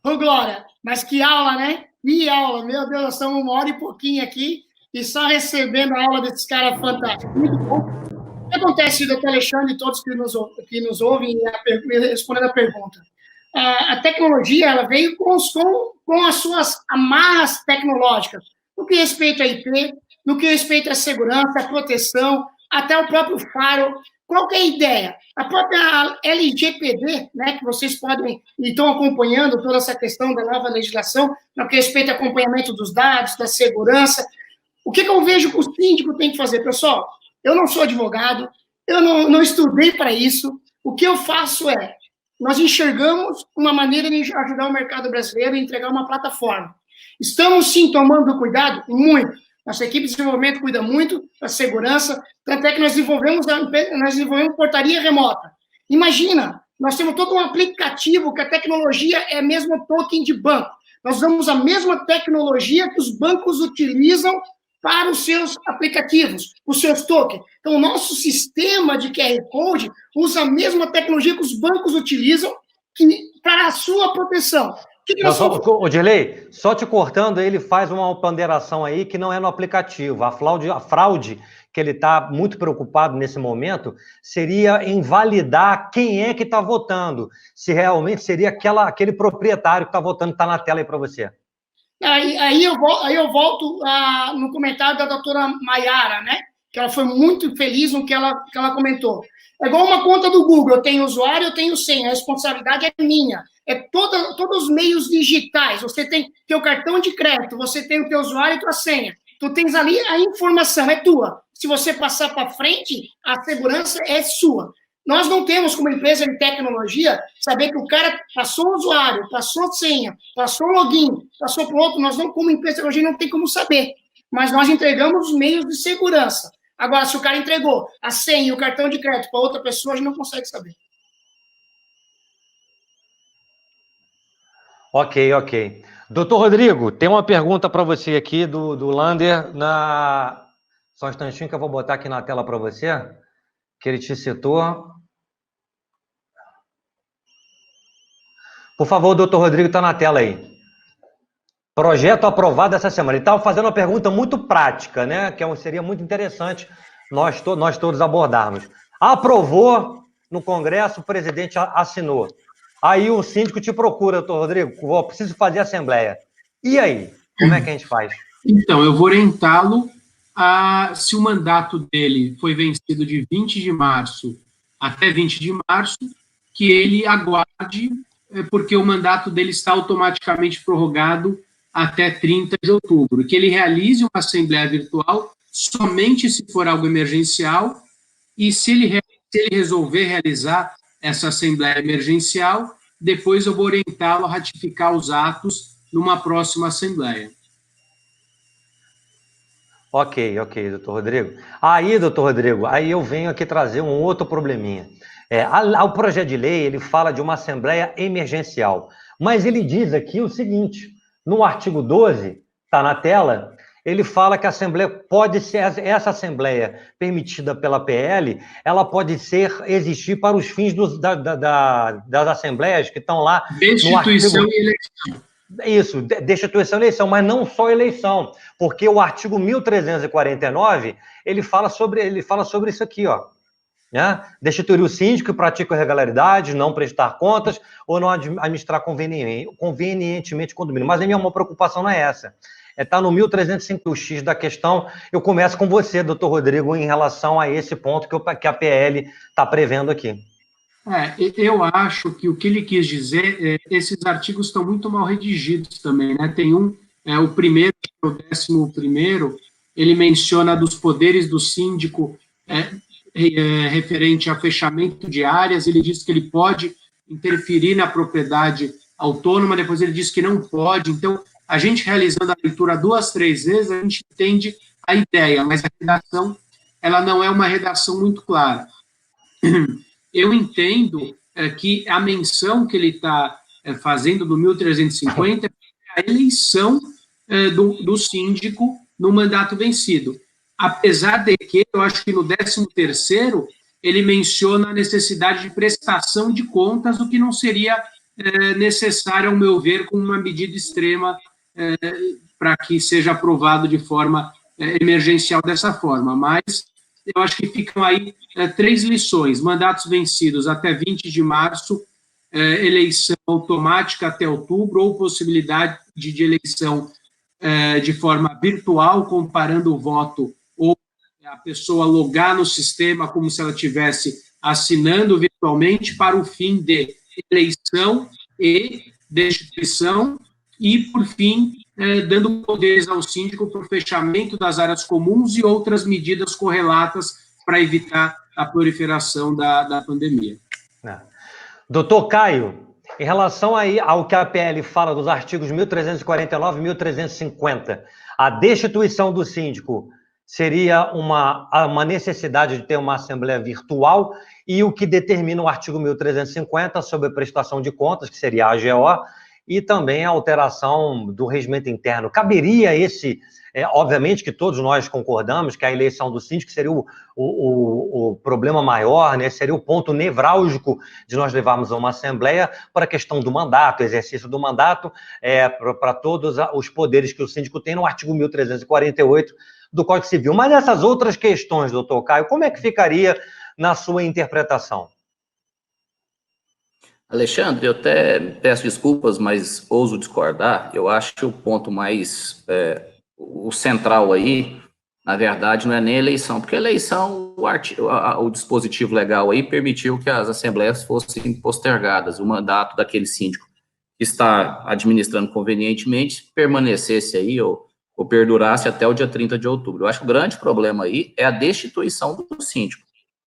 Ô, Glória, mas que aula, né? Que aula, meu Deus, nós estamos 1 hora e pouquinho aqui e só recebendo a aula desses caras fantásticos. Muito bom. O que acontece, doutor Alexandre e todos que nos ouvem, respondendo a pergunta? A tecnologia, ela veio com as suas amarras tecnológicas, no que respeita a IP, no que respeita à segurança, à proteção, até o próprio faro. Qual que é a ideia? A própria LGPD, né, que vocês podem e estão acompanhando toda essa questão da nova legislação, no que respeita ao acompanhamento dos dados, da segurança. O que eu vejo que o síndico tem que fazer? Pessoal, eu não sou advogado, eu não estudei para isso. O que eu faço nós enxergamos uma maneira de ajudar o mercado brasileiro e entregar uma plataforma. Estamos, sim, tomando cuidado? Muito. Nossa equipe de desenvolvimento cuida muito da segurança, tanto é que nós desenvolvemos portaria remota. Imagina, nós temos todo um aplicativo que a tecnologia é mesmo token de banco. Nós usamos a mesma tecnologia que os bancos utilizam para os seus aplicativos, os seus tokens. Então, o nosso sistema de QR Code usa a mesma tecnologia que os bancos utilizam para a sua proteção. Odirley, só te cortando, ele faz uma ponderação aí que não é no aplicativo. A fraude que ele está muito preocupado nesse momento seria invalidar quem é que está votando, se realmente seria aquele proprietário que está votando, está na tela aí para você. Aí eu volto no comentário da doutora Maiara, né? Que ela foi muito feliz no que ela comentou. É igual uma conta do Google, eu tenho usuário, eu tenho senha, a responsabilidade é minha. Todos os meios digitais, você tem teu cartão de crédito, você tem o teu usuário e tua senha. Tu tens ali a informação, é tua. Se você passar para frente, a segurança é sua. Nós não temos, como empresa de tecnologia, saber que o cara passou o usuário, passou a senha, passou o login, passou para o outro. Nós não, como empresa de tecnologia, não tem como saber. Mas nós entregamos os meios de segurança. Agora, se o cara entregou a senha e o cartão de crédito para outra pessoa, a gente não consegue saber. Ok. Doutor Rodrigo, tem uma pergunta para você aqui do Lander. Só um instantinho que eu vou botar aqui na tela para você, que ele te citou. Por favor, doutor Rodrigo, está na tela aí. Projeto aprovado essa semana. Ele estava fazendo uma pergunta muito prática, né? Que seria muito interessante nós todos abordarmos. Aprovou no Congresso, o presidente assinou. Aí o síndico te procura, doutor Rodrigo, preciso fazer assembleia. E aí? Como é que a gente faz? Então, eu vou orientá-lo se o mandato dele foi vencido de 20 de março até 20 de março, que ele aguarde, porque o mandato dele está automaticamente prorrogado até 30 de outubro, que ele realize uma assembleia virtual somente se for algo emergencial, e se ele resolver realizar essa assembleia emergencial, depois eu vou orientá-lo a ratificar os atos numa próxima Assembleia. Ok, doutor Rodrigo. Aí, doutor Rodrigo, aí eu venho aqui trazer um outro probleminha. O projeto de lei, ele fala de uma Assembleia Emergencial, mas ele diz aqui o seguinte, no artigo 12, está na tela, ele fala que a Assembleia pode ser, essa Assembleia permitida pela PL, ela pode existir para os fins das Assembleias que estão lá no artigo... Destituição e eleição. Isso, destituição e eleição, mas não só eleição, porque o artigo 1349, ele fala sobre isso aqui, ó. Né? Destituir o síndico que pratica irregularidades, não prestar contas ou não administrar convenientemente condomínio. Mas a minha preocupação não é essa. Está no 1305X da questão. Eu começo com você, doutor Rodrigo, em relação a esse ponto que a PL está prevendo aqui. Eu acho que o que ele quis dizer, esses artigos estão muito mal redigidos também, né? Tem o primeiro, o 11º, ele menciona dos poderes do síndico referente a fechamento de áreas, ele diz que ele pode interferir na propriedade autônoma, depois ele diz que não pode. Então, a gente realizando a leitura 2, 3 vezes, a gente entende a ideia, mas a redação, ela não é uma redação muito clara. Eu entendo que a menção que ele está fazendo do 1350 é a eleição do síndico no mandato vencido. Apesar de que, eu acho que no 13º, ele menciona a necessidade de prestação de contas, o que não seria necessário, ao meu ver, com uma medida extrema para que seja aprovado de forma emergencial dessa forma. Mas eu acho que ficam aí 3 lições: mandatos vencidos até 20 de março, eleição automática até outubro, ou possibilidade de eleição de forma virtual, comparando o voto, ou a pessoa logar no sistema como se ela estivesse assinando virtualmente, para o fim de eleição e destituição, e, por fim, dando poderes ao síndico para o fechamento das áreas comuns e outras medidas correlatas para evitar a proliferação da pandemia. Doutor Caio, em relação aí ao que a PL fala dos artigos 1349 e 1350, a destituição do síndico seria uma necessidade de ter uma assembleia virtual, e o que determina o artigo 1350 sobre a prestação de contas, que seria a AGO, e também a alteração do regimento interno. Caberia obviamente que todos nós concordamos que a eleição do síndico seria o problema maior, né? Seria o ponto nevrálgico de nós levarmos a uma assembleia para a questão do mandato, exercício do mandato, para todos os poderes que o síndico tem no artigo 1348 do Código Civil. Mas essas outras questões, doutor Caio, como é que ficaria na sua interpretação? Alexandre, eu até peço desculpas, mas ouso discordar. Eu acho que o ponto mais, o central aí, na verdade, não é nem a eleição, porque a eleição, o dispositivo legal aí permitiu que as assembleias fossem postergadas, o mandato daquele síndico que está administrando convenientemente permanecesse aí ou perdurasse até o dia 30 de outubro. Eu acho que o grande problema aí é a destituição do síndico.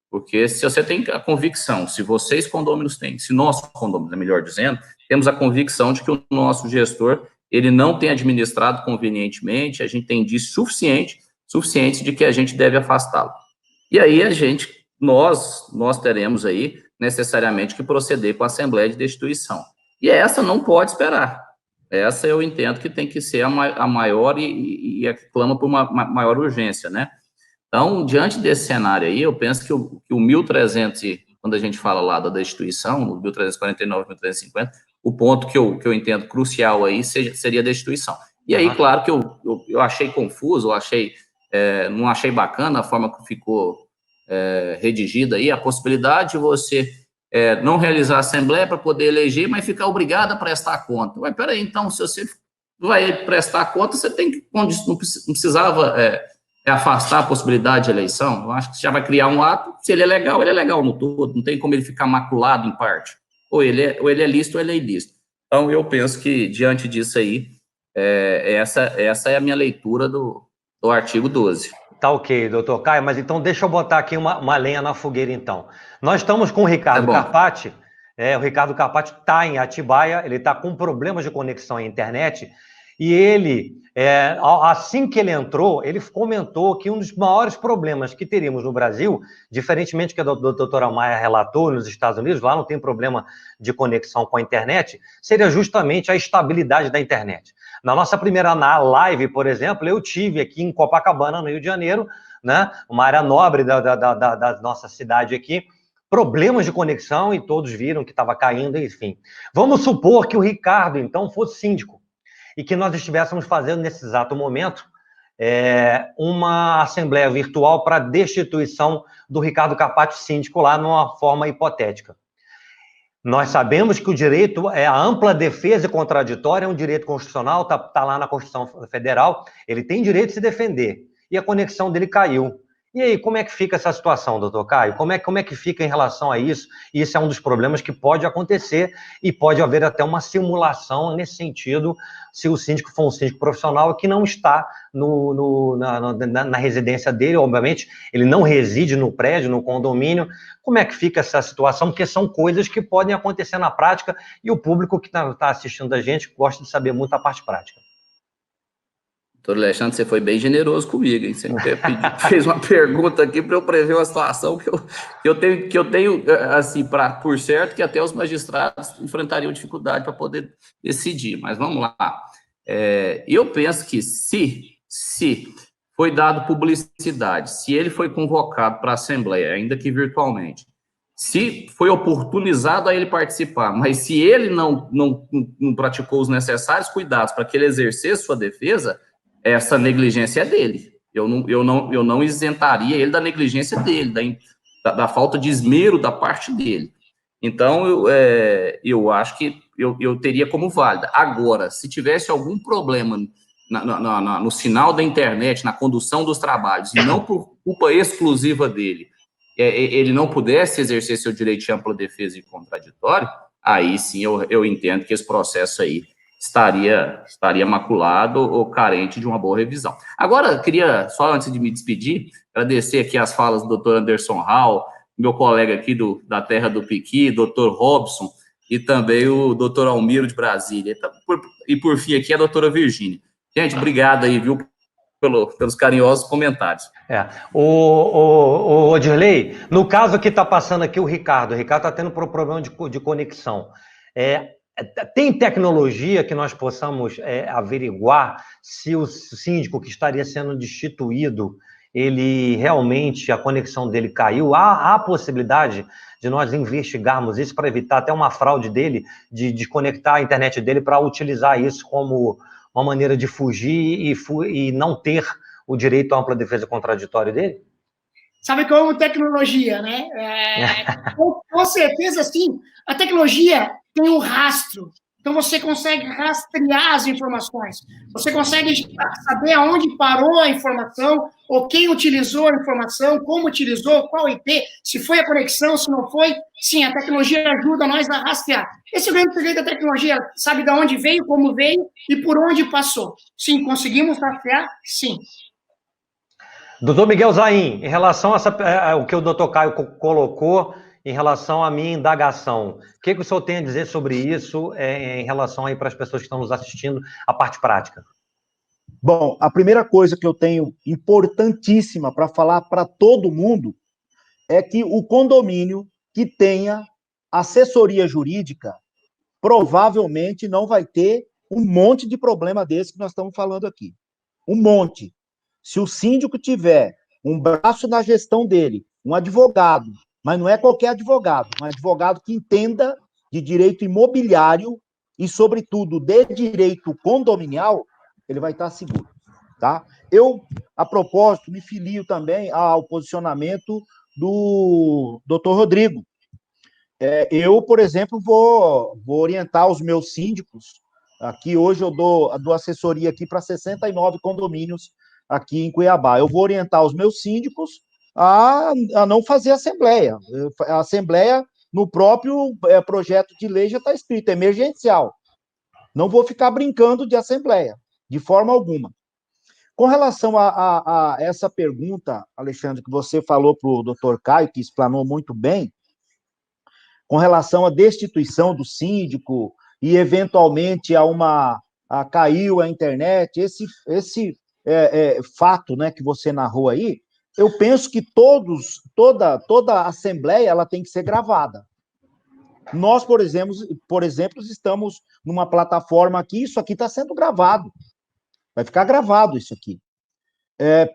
Porque se você tem a convicção, se vocês condôminos têm, se nós condôminos, melhor dizendo, temos a convicção de que o nosso gestor, ele não tem administrado convenientemente, a gente tem indício suficiente de que a gente deve afastá-lo. E aí nós teremos aí necessariamente que proceder com a Assembleia de Destituição. E essa não pode esperar. Essa eu entendo que tem que ser a maior e a que clama por uma maior urgência, né? Então, diante desse cenário aí, eu penso que o 1300, quando a gente fala lá da destituição, no 1349, 1350, o ponto que eu entendo crucial aí seria a destituição. E aí, claro que eu achei confuso, não achei bacana a forma que ficou redigida aí, a possibilidade de você não realizar a assembleia para poder eleger, mas ficar obrigado a prestar conta. Ué, peraí, então, se você vai prestar conta, você tem que, não precisava afastar a possibilidade de eleição. Eu acho que você já vai criar um ato, se ele é legal no todo, não tem como ele ficar maculado em parte. Ou ele é lícito ou ele é ilícito. Então, eu penso que, diante disso aí, essa é a minha leitura do artigo 12. Tá ok, doutor Caio, mas então deixa eu botar aqui uma lenha na fogueira, então. Nós estamos com o Ricardo Carpati, O Ricardo Carpati está em Atibaia, ele está com problemas de conexão à internet, e ele, assim que ele entrou, ele comentou que um dos maiores problemas que teríamos no Brasil, diferentemente do que a doutora Maia relatou nos Estados Unidos, lá não tem problema de conexão com a internet, seria justamente a estabilidade da internet. Na nossa primeira live, por exemplo, eu tive aqui em Copacabana, no Rio de Janeiro, né, uma área nobre da nossa cidade aqui, problemas de conexão e todos viram que estava caindo, enfim. Vamos supor que o Ricardo, então, fosse síndico e que nós estivéssemos fazendo, nesse exato momento, uma assembleia virtual para destituição do Ricardo Carpati síndico lá numa forma hipotética. Nós sabemos que o direito, a ampla defesa e contraditória é um direito constitucional, está lá na Constituição Federal, ele tem direito de se defender, e a conexão dele caiu. E aí, como é que fica essa situação, doutor Caio? Como é que fica em relação a isso? E isso é um dos problemas que pode acontecer e pode haver até uma simulação nesse sentido, se o síndico for um síndico profissional que não está na residência dele, obviamente, ele não reside no prédio, no condomínio. Como é que fica essa situação? Porque são coisas que podem acontecer na prática e o público que está assistindo a gente gosta de saber muito a parte prática. Doutor Alexandre, você foi bem generoso comigo, hein? Você fez uma pergunta aqui para eu prever uma situação que eu tenho assim, por certo, que até os magistrados enfrentariam dificuldade para poder decidir. Mas vamos lá. Eu penso que se foi dado publicidade, se ele foi convocado para a Assembleia, ainda que virtualmente, se foi oportunizado a ele participar, mas se ele não praticou os necessários cuidados para que ele exercesse sua defesa, essa negligência é dele. Eu não isentaria ele da negligência dele, da falta de esmero da parte dele. Então, eu acho que eu teria como válida. Agora, se tivesse algum problema no sinal da internet, na condução dos trabalhos, e não por culpa exclusiva dele, ele não pudesse exercer seu direito de ampla defesa e contraditório, aí sim eu entendo que esse processo aí estaria maculado ou carente de uma boa revisão. Agora, queria, só antes de me despedir, agradecer aqui as falas do Dr. Anderson Hall, meu colega aqui da Terra do Piqui, Dr. Robson, e também o Dr. Almiro de Brasília. E, por fim, aqui a doutora Virgínia. Gente, obrigado aí, viu, pelos carinhosos comentários. O Odirley, no caso que está passando aqui o Ricardo está tendo problema de conexão. Tem tecnologia que nós possamos averiguar se o síndico que estaria sendo destituído, ele realmente, a conexão dele caiu? Há possibilidade de nós investigarmos isso para evitar até uma fraude dele, de desconectar a internet dele para utilizar isso como uma maneira de fugir e não ter o direito à ampla defesa contraditória dele? Sabe que eu amo tecnologia, né? Com certeza, sim. A tecnologia tem um rastro. Então, você consegue rastrear as informações. Você consegue saber aonde parou a informação, ou quem utilizou a informação, como utilizou, qual IP, se foi a conexão, se não foi. Sim, a tecnologia ajuda nós a rastrear. Esse é o grande segredo da tecnologia. Sabe de onde veio, como veio e por onde passou. Sim, conseguimos rastrear? Sim. Doutor Miguel Zain, em relação ao que o doutor Caio colocou, em relação à minha indagação, o que o senhor tem a dizer sobre isso em relação aí para as pessoas que estão nos assistindo, a parte prática? Bom, a primeira coisa que eu tenho importantíssima para falar para todo mundo é que o condomínio que tenha assessoria jurídica provavelmente não vai ter um monte de problema desse que nós estamos falando aqui. Um monte. Se o síndico tiver um braço na gestão dele, um advogado, mas não é qualquer advogado, um advogado que entenda de direito imobiliário e, sobretudo, de direito condominial, ele vai estar seguro, tá? Eu, a propósito, me filio também ao posicionamento do Dr. Rodrigo. Eu, por exemplo, vou orientar os meus síndicos. Aqui, hoje, eu dou assessoria aqui para 69 condomínios aqui em Cuiabá. Eu vou orientar os meus síndicos a não fazer assembleia. A assembleia, no próprio projeto de lei, já está escrito, emergencial. Não vou ficar brincando de assembleia, de forma alguma. Com relação a essa pergunta, Alexandre, que você falou para o doutor Caio, que explanou muito bem, com relação à destituição do síndico e, eventualmente, caiu a internet, esse fato, né, que você narrou aí, eu penso que toda a assembleia ela tem que ser gravada. Nós, por exemplo, estamos numa plataforma aqui, isso aqui está sendo gravado. Vai ficar gravado isso aqui.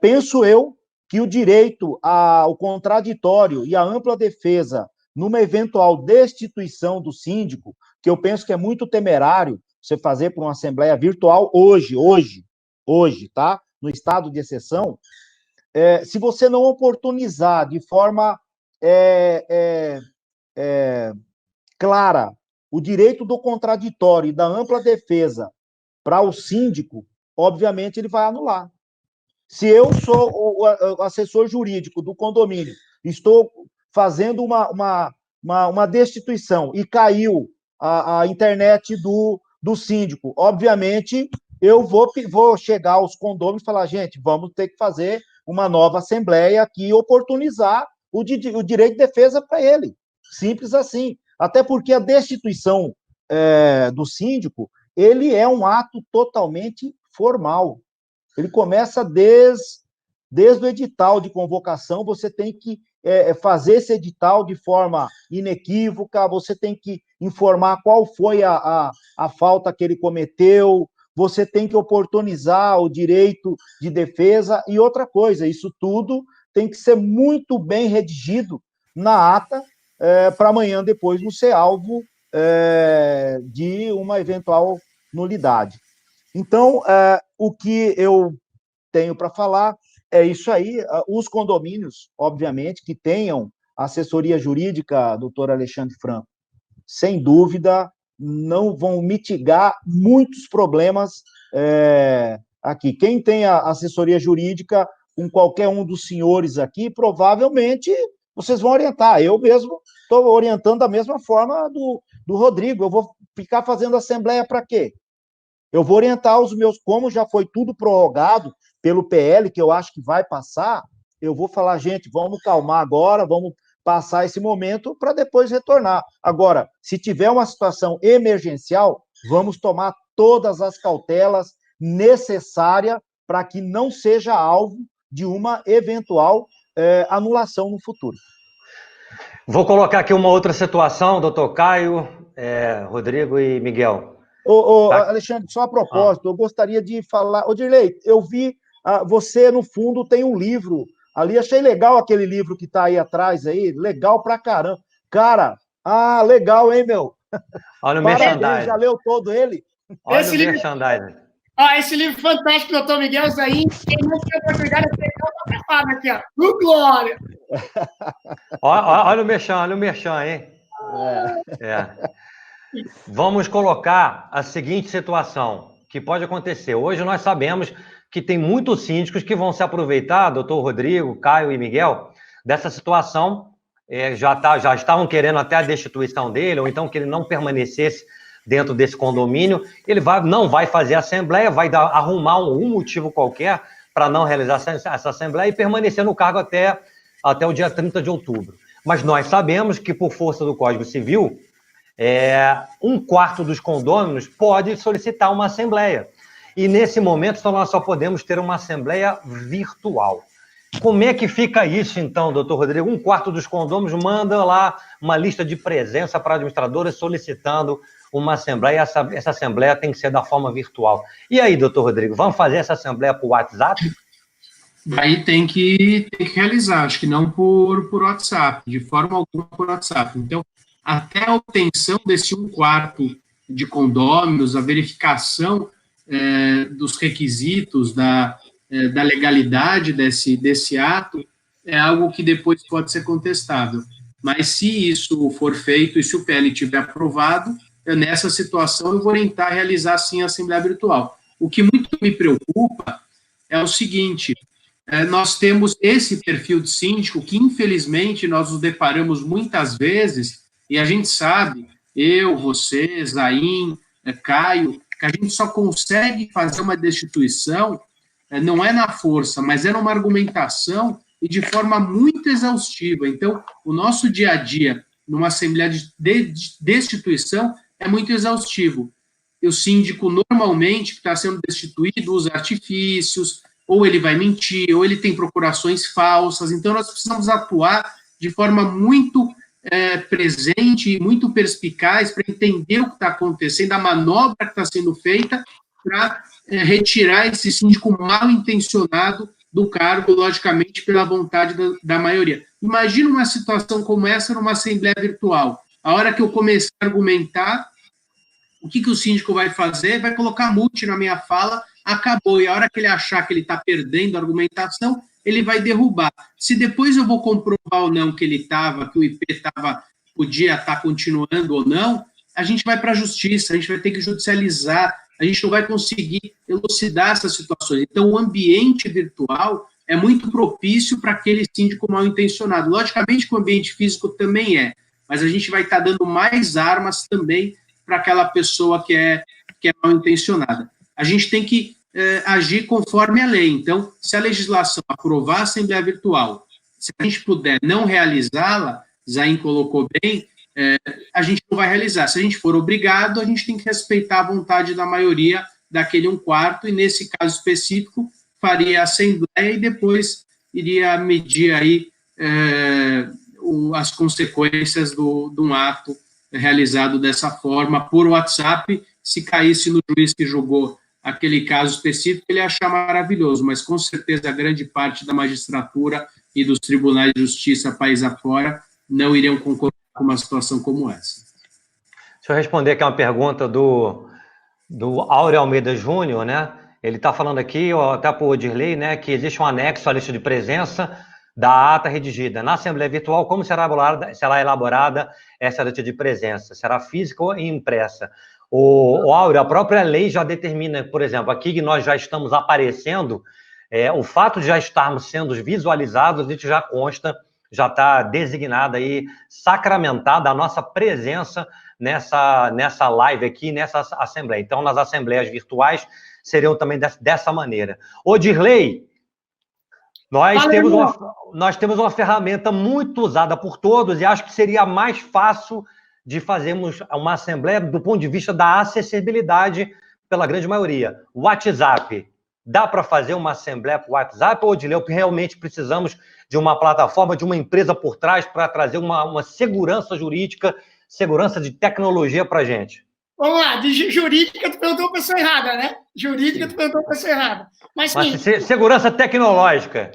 Penso eu que o direito ao contraditório e à ampla defesa numa eventual destituição do síndico, que eu penso que é muito temerário você fazer por uma assembleia virtual hoje, tá? No estado de exceção, se você não oportunizar de forma clara o direito do contraditório e da ampla defesa para o síndico, obviamente ele vai anular. Se eu sou o assessor jurídico do condomínio, estou fazendo uma destituição e caiu a internet do síndico, obviamente eu vou chegar aos condôminos e falar, gente, vamos ter que fazer uma nova assembleia aqui e oportunizar o direito de defesa para ele. Simples assim. Até porque a destituição do síndico, ele é um ato totalmente formal. Ele começa desde o edital de convocação, você tem que fazer esse edital de forma inequívoca, você tem que informar qual foi a falta que ele cometeu, você tem que oportunizar o direito de defesa, e outra coisa, isso tudo tem que ser muito bem redigido na ata, para amanhã depois não ser alvo de uma eventual nulidade. Então, o que eu tenho para falar é isso aí. Os condomínios, obviamente, que tenham assessoria jurídica, doutor Alexandre Franco, sem dúvida, não vão mitigar muitos problemas aqui. Quem tem a assessoria jurídica com qualquer um dos senhores aqui, provavelmente vocês vão orientar. Eu mesmo estou orientando da mesma forma do Rodrigo. Eu vou ficar fazendo assembleia para quê? Eu vou orientar os meus, como já foi tudo prorrogado pelo PL, que eu acho que vai passar, eu vou falar, gente, vamos calmar agora, vamos passar esse momento para depois retornar. Agora, se tiver uma situação emergencial, vamos tomar todas as cautelas necessárias para que não seja alvo de uma eventual anulação no futuro. Vou colocar aqui uma outra situação, doutor Caio, Rodrigo e Miguel. Tá. Alexandre, só a propósito, eu gostaria de falar... Dirley, eu vi, você, no fundo, tem um livro ali, achei legal aquele livro que está aí atrás, aí, legal pra caramba. Cara, legal, hein, meu? Olha o merchandising. Já leu todo ele? Olha esse o merchandising. Esse livro fantástico, doutor Miguel Zain, quem não tem oportunidade de pegar o prefado aqui, ó. Glória! Olha o merchan, hein? Vamos colocar a seguinte situação, que pode acontecer. Hoje nós sabemos que tem muitos síndicos que vão se aproveitar, doutor Rodrigo, Caio e Miguel, dessa situação, já estavam querendo até a destituição dele, ou então que ele não permanecesse dentro desse condomínio, ele não vai fazer a assembleia, vai arrumar um motivo qualquer para não realizar essa assembleia e permanecer no cargo até o dia 30 de outubro. Mas nós sabemos que, por força do Código Civil, 1/4 dos condôminos pode solicitar uma assembleia. E, nesse momento, nós só podemos ter uma assembleia virtual. Como é que fica isso, então, doutor Rodrigo? 1/4 dos condôminos manda lá uma lista de presença para administradores solicitando uma assembleia, e essa assembleia tem que ser da forma virtual. E aí, doutor Rodrigo, vamos fazer essa assembleia por WhatsApp? Aí tem que realizar, acho que não por WhatsApp, de forma alguma por WhatsApp. Então, até a obtenção desse 1/4 de condôminos, a verificação dos requisitos, da legalidade desse ato, é algo que depois pode ser contestável. Mas se isso for feito e se o PL tiver aprovado, nessa situação eu vou orientar a realizar, sim, a Assembleia Virtual. O que muito me preocupa é o seguinte, nós temos esse perfil de síndico que, infelizmente, nós nos deparamos muitas vezes, e a gente sabe, eu, você, Zain, Caio, que a gente só consegue fazer uma destituição, não é na força, mas é numa argumentação e de forma muito exaustiva. Então, o nosso dia a dia numa assembleia de destituição é muito exaustivo. O síndico, normalmente, que está sendo destituído, usa artifícios, ou ele vai mentir, ou ele tem procurações falsas. Então, nós precisamos atuar de forma muito presente, muito perspicaz, para entender o que está acontecendo, a manobra que está sendo feita para retirar esse síndico mal intencionado do cargo, logicamente, pela vontade da maioria. Imagina uma situação como essa numa assembleia virtual. A hora que eu começar a argumentar, o que o síndico vai fazer? Vai colocar mute na minha fala, acabou. E a hora que ele achar que ele está perdendo a argumentação, ele vai derrubar. Se depois eu vou comprovar ou não que ele estava, que o IP podia estar continuando ou não, a gente vai para a justiça, a gente vai ter que judicializar, a gente não vai conseguir elucidar essas situações. Então, o ambiente virtual é muito propício para aquele síndico mal intencionado. Logicamente que o ambiente físico também é, mas a gente vai estar dando mais armas também para aquela pessoa que é mal intencionada. A gente tem que agir conforme a lei. Então, se a legislação aprovar a Assembleia Virtual, se a gente puder não realizá-la, Zain colocou bem, a gente não vai realizar. Se a gente for obrigado, a gente tem que respeitar a vontade da maioria daquele 1/4, e nesse caso específico, faria a Assembleia e depois iria medir aí as consequências de um ato realizado dessa forma, por WhatsApp. Se caísse no juiz que julgou aquele caso específico, ele ia achar maravilhoso, mas com certeza a grande parte da magistratura e dos tribunais de justiça país afora não iriam concordar com uma situação como essa. Deixa eu responder aqui uma pergunta do Áureo Almeida Júnior, né? Ele está falando aqui, até para o Odirley, né, que existe um anexo à lista de presença da ata redigida. Na Assembleia Virtual, como será elaborada essa lista de presença? Será física ou impressa? O Áureo, a própria lei já determina, por exemplo, aqui que nós já estamos aparecendo, o fato de já estarmos sendo visualizados, a gente já consta, já está designada aí, sacramentada a nossa presença nessa live aqui, nessa assembleia. Então, nas assembleias virtuais, seriam também dessa maneira. Odirley, nós temos uma ferramenta muito usada por todos e acho que seria mais fácil de fazermos uma assembleia do ponto de vista da acessibilidade pela grande maioria. WhatsApp. Dá para fazer uma assembleia por WhatsApp, ou Odirley, realmente precisamos de uma plataforma, de uma empresa por trás para trazer uma segurança jurídica, segurança de tecnologia para a gente? Vamos lá, de jurídica tu perguntou a pessoa errada, né? Jurídica tu perguntou a pessoa errada. Mas segurança tecnológica.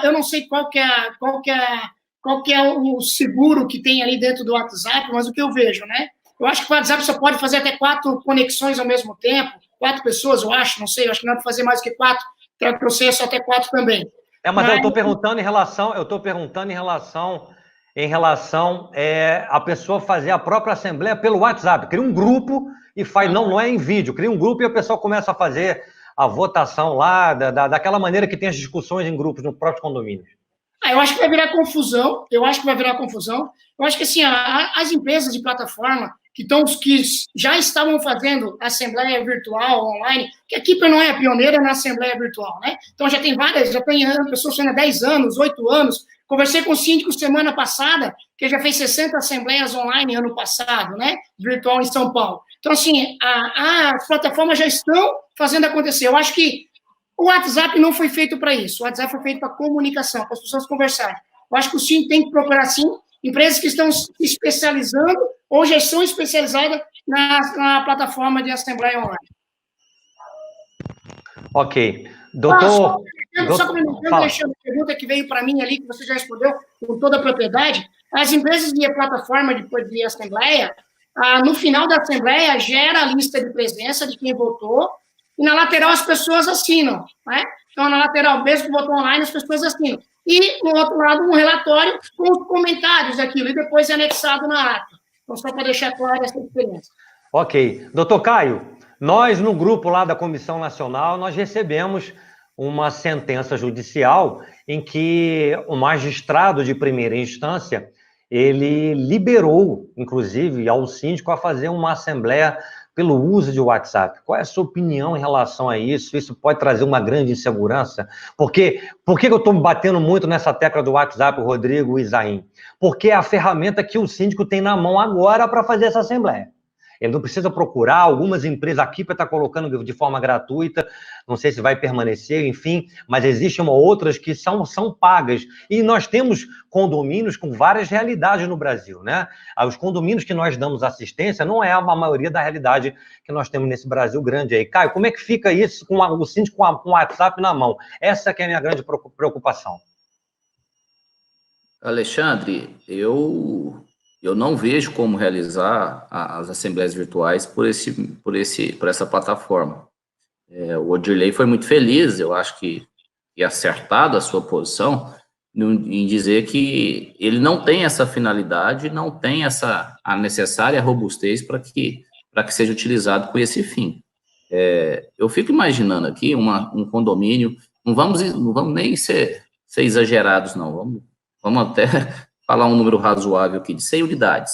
Eu não sei qual que é o seguro que tem ali dentro do WhatsApp, mas o que eu vejo, né? Eu acho que o WhatsApp só pode fazer até 4 conexões ao mesmo tempo, 4 pessoas, eu acho, não sei, eu acho que não é para fazer mais do que 4, para que eu sei, é só até 4 também. Mas eu estou perguntando em relação a pessoa fazer a própria assembleia pelo WhatsApp, cria um grupo e faz, não é em vídeo, cria um grupo e a pessoa começa a fazer a votação lá, daquela maneira que tem as discussões em grupos no próprio condomínio. Eu acho que vai virar confusão, eu acho que, assim, as empresas de plataforma que já estavam fazendo assembleia virtual, online, que a Keeper não é a pioneira na assembleia virtual, né? Então, já tem pessoas há 10 anos, 8 anos. Conversei com o síndico semana passada, que já fez 60 assembleias online ano passado, né? Virtual em São Paulo. Então, assim, as plataformas já estão fazendo acontecer. Eu acho que o WhatsApp não foi feito para isso. O WhatsApp foi feito para comunicação, para as pessoas conversarem. Eu acho que o síndico tem que procurar, sim, empresas que estão se especializando ou já são especializadas na plataforma de assembleia online. Ok. Doutor... Só comentando, Alexandre, a pergunta que veio para mim ali, que você já respondeu com toda a propriedade, as empresas de plataforma de assembleia, no final da assembleia, gera a lista de presença de quem votou, e na lateral as pessoas assinam, né? Então, na lateral, mesmo que votou online, as pessoas assinam. E, no outro lado, um relatório com os comentários daquilo, e depois é anexado na ata. Então, só para deixar clara essa diferença. Ok. Doutor Caio, nós, no grupo lá da Comissão Nacional, nós recebemos uma sentença judicial em que o magistrado de primeira instância, ele liberou, inclusive, ao síndico a fazer uma assembleia pelo uso de WhatsApp. Qual é a sua opinião em relação a isso? Isso pode trazer uma grande insegurança? Por que eu estou batendo muito nessa tecla do WhatsApp, Rodrigo e Zain? Porque é a ferramenta que o síndico tem na mão agora para fazer essa assembleia. Ele não precisa procurar, algumas empresas aqui para estar colocando de forma gratuita, não sei se vai permanecer, enfim, mas existem outras que são pagas. E nós temos condomínios com várias realidades no Brasil, né? Os condomínios que nós damos assistência não é a maioria da realidade que nós temos nesse Brasil grande aí. Caio, como é que fica isso com o síndico com o WhatsApp na mão? Essa que é a minha grande preocupação. Alexandre, eu não vejo como realizar as assembleias virtuais por essa plataforma. O Odirley foi muito feliz, eu acho que acertado a sua posição em dizer que ele não tem essa finalidade, não tem a necessária robustez para que seja utilizado com esse fim. Eu fico imaginando aqui um condomínio, não vamos nem ser exagerados, não, vamos até falar um número razoável aqui, de 100 unidades.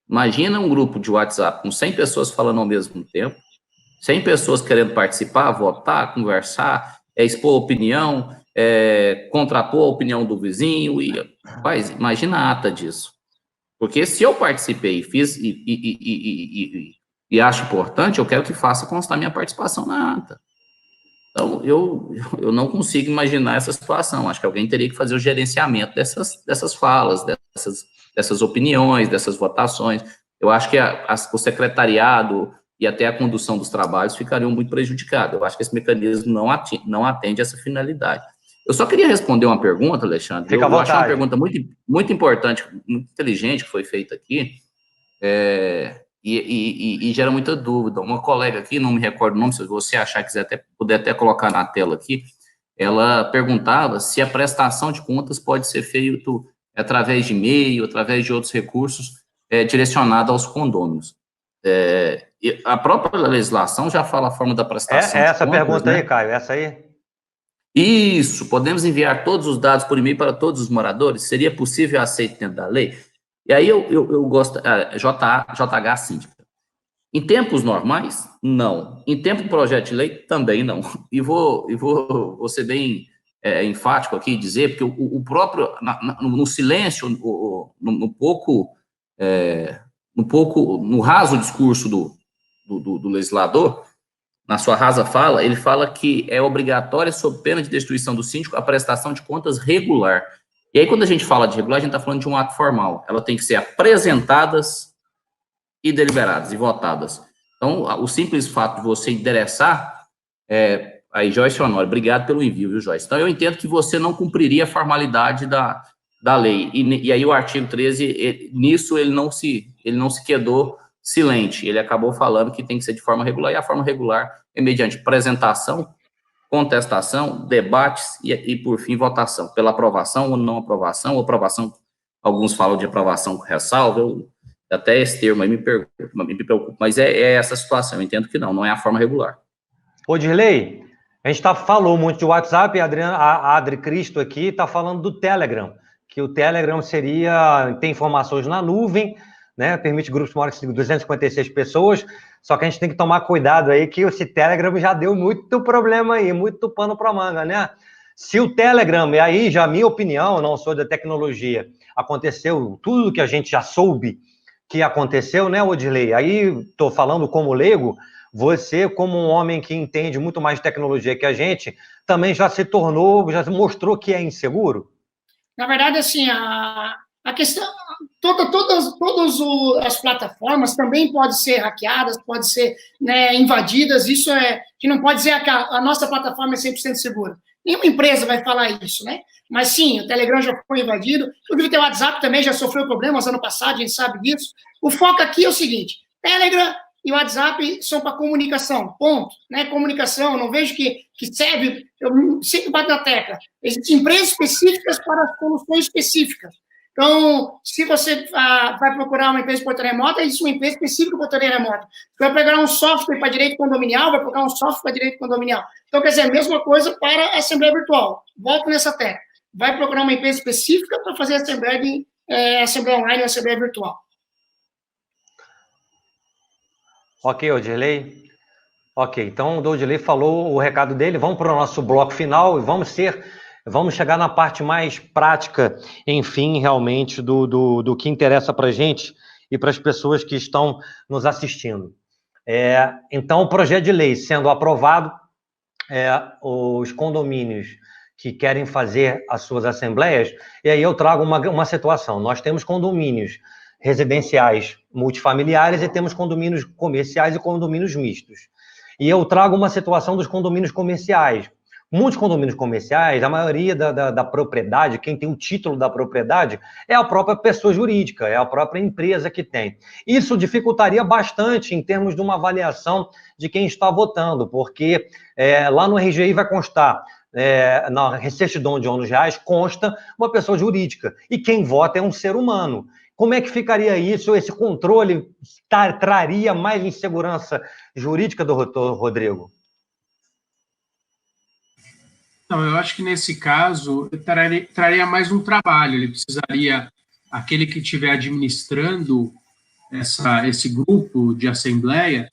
Imagina um grupo de WhatsApp com 100 pessoas falando ao mesmo tempo, 100 pessoas querendo participar, votar, conversar, expor opinião, contrapor a opinião do vizinho, imagina a ata disso. Porque se eu participei e fiz, e acho importante, eu quero que faça constar minha participação na ata. Então, eu não consigo imaginar essa situação. Acho que alguém teria que fazer o gerenciamento dessas falas, dessas opiniões, dessas votações. Eu acho que o secretariado e até a condução dos trabalhos ficariam muito prejudicados. Eu acho que esse mecanismo não atende essa finalidade. Eu só queria responder uma pergunta, Alexandre. Eu achei uma pergunta muito, muito importante, muito inteligente que foi feita aqui, e gera muita dúvida. Uma colega aqui, não me recordo o nome, se você achar que puder até colocar na tela aqui, ela perguntava se a prestação de contas pode ser feita através de e-mail, através de outros recursos direcionados aos condôminos. A própria legislação já fala a forma da prestação de contas. Essa pergunta, né? Aí, Caio, essa aí? Isso, podemos enviar todos os dados por e-mail para todos os moradores? Seria possível aceito dentro da lei? E aí eu gosto, JH síndica. Em tempos normais, não. Em tempo de projeto de lei, também não. E vou ser bem enfático aqui e dizer, porque o próprio, no silêncio, no raso discurso do legislador, na sua rasa fala, ele fala que é obrigatória, sob pena de destituição do síndico, a prestação de contas regular. E aí, quando a gente fala de regular, a gente está falando de um ato formal. Ela tem que ser apresentadas e deliberadas e votadas. Então, o simples fato de você endereçar, aí, Joyce Honório, obrigado pelo envio, viu, Joyce? Então, eu entendo que você não cumpriria a formalidade da lei. E aí, o artigo 13, nisso, ele não se quedou silente. Ele acabou falando que tem que ser de forma regular, e a forma regular é mediante apresentação, contestação, debates e, por fim, votação. Pela aprovação ou não aprovação, ou aprovação, alguns falam de aprovação com ressalva, até esse termo aí me preocupa, mas é essa situação, eu entendo que não é a forma regular. Ô, Dirley, a gente falou muito de WhatsApp, a Adri Cristo aqui está falando do Telegram, que o Telegram tem informações na nuvem, né, permite grupos maiores de 256 pessoas, só que a gente tem que tomar cuidado aí que esse Telegram já deu muito problema aí, muito pano para manga, né? Se o Telegram, e aí já minha opinião, não sou da tecnologia, aconteceu tudo que a gente já soube que aconteceu, né, Odirley? Aí estou falando como leigo, você como um homem que entende muito mais de tecnologia que a gente, também já mostrou que é inseguro? Na verdade, assim, a questão, todas as plataformas também podem ser hackeadas, podem ser, né, invadidas, isso que não pode dizer que a nossa plataforma é 100% segura. Nenhuma empresa vai falar isso, né? Mas sim, o Telegram já foi invadido, inclusive o WhatsApp também já sofreu problemas ano passado, a gente sabe disso. O foco aqui é o seguinte, Telegram e WhatsApp são para comunicação, ponto, né? Comunicação, eu não vejo que serve, eu sempre bato na tecla, existem empresas específicas para soluções específicas. Então, se você vai procurar uma empresa de portaria remota, existe uma empresa específica de portaria remota. Você vai pegar um software para direito condominial, vai procurar um software para direito condominial. Então, quer dizer, a mesma coisa para a assembleia virtual. Volto nessa tecla. Vai procurar uma empresa específica para fazer assembleia assembleia online ou assembleia virtual. Ok, Odirley? Ok, então o Odirley falou o recado dele, vamos para o nosso bloco final e vamos chegar na parte mais prática, enfim, realmente, do que interessa para a gente e para as pessoas que estão nos assistindo. Então, o projeto de lei sendo aprovado, os condomínios que querem fazer as suas assembleias, e aí eu trago uma situação. Nós temos condomínios residenciais multifamiliares e temos condomínios comerciais e condomínios mistos. E eu trago uma situação dos condomínios comerciais. Muitos condomínios comerciais, a maioria da propriedade, quem tem o título da propriedade, é a própria pessoa jurídica, é a própria empresa que tem. Isso dificultaria bastante em termos de uma avaliação de quem está votando, porque lá no RGI vai constar, na certidão de ônus reais, consta uma pessoa jurídica, e quem vota é um ser humano. Como é que ficaria isso? Esse controle traria mais insegurança jurídica, doutor Rodrigo? Não, eu acho que nesse caso traria mais um trabalho. Ele precisaria, aquele que estiver administrando esse grupo de assembleia,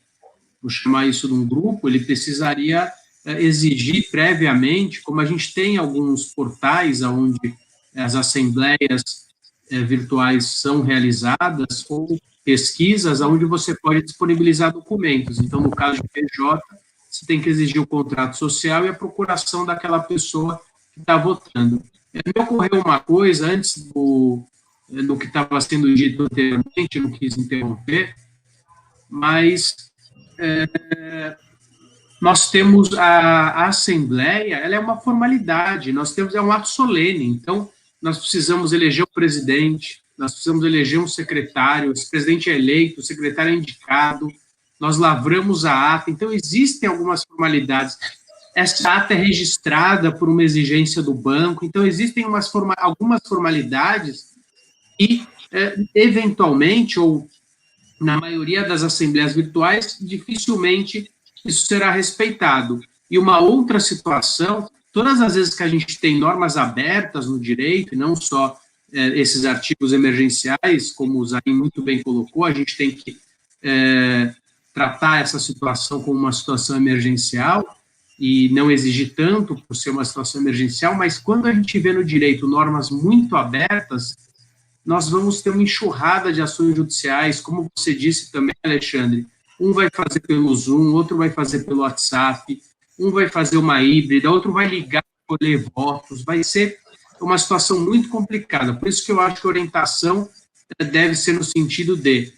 vou chamar isso de um grupo, ele precisaria exigir previamente, como a gente tem alguns portais onde as assembleias virtuais são realizadas, ou pesquisas onde você pode disponibilizar documentos. Então, no caso de PJ, você tem que exigir o contrato social e a procuração daquela pessoa que está votando. Me ocorreu uma coisa, antes do que estava sendo dito anteriormente, não quis interromper, mas nós temos a Assembleia, ela é uma formalidade, nós temos, é um ato solene, então nós precisamos eleger o presidente, nós precisamos eleger um secretário, esse presidente é eleito, o secretário é indicado, nós lavramos a ata, então existem algumas formalidades. Essa ata é registrada por uma exigência do banco, então existem algumas formalidades e, eventualmente, ou na maioria das assembleias virtuais, dificilmente isso será respeitado. E uma outra situação, todas as vezes que a gente tem normas abertas no direito, e não só esses artigos emergenciais, como o Zain muito bem colocou, a gente tem que tratar essa situação como uma situação emergencial e não exigir tanto por ser uma situação emergencial, mas quando a gente vê no direito normas muito abertas, nós vamos ter uma enxurrada de ações judiciais, como você disse também, Alexandre, um vai fazer pelo Zoom, outro vai fazer pelo WhatsApp, um vai fazer uma híbrida, outro vai ligar para ler votos, vai ser uma situação muito complicada, por isso que eu acho que a orientação deve ser no sentido de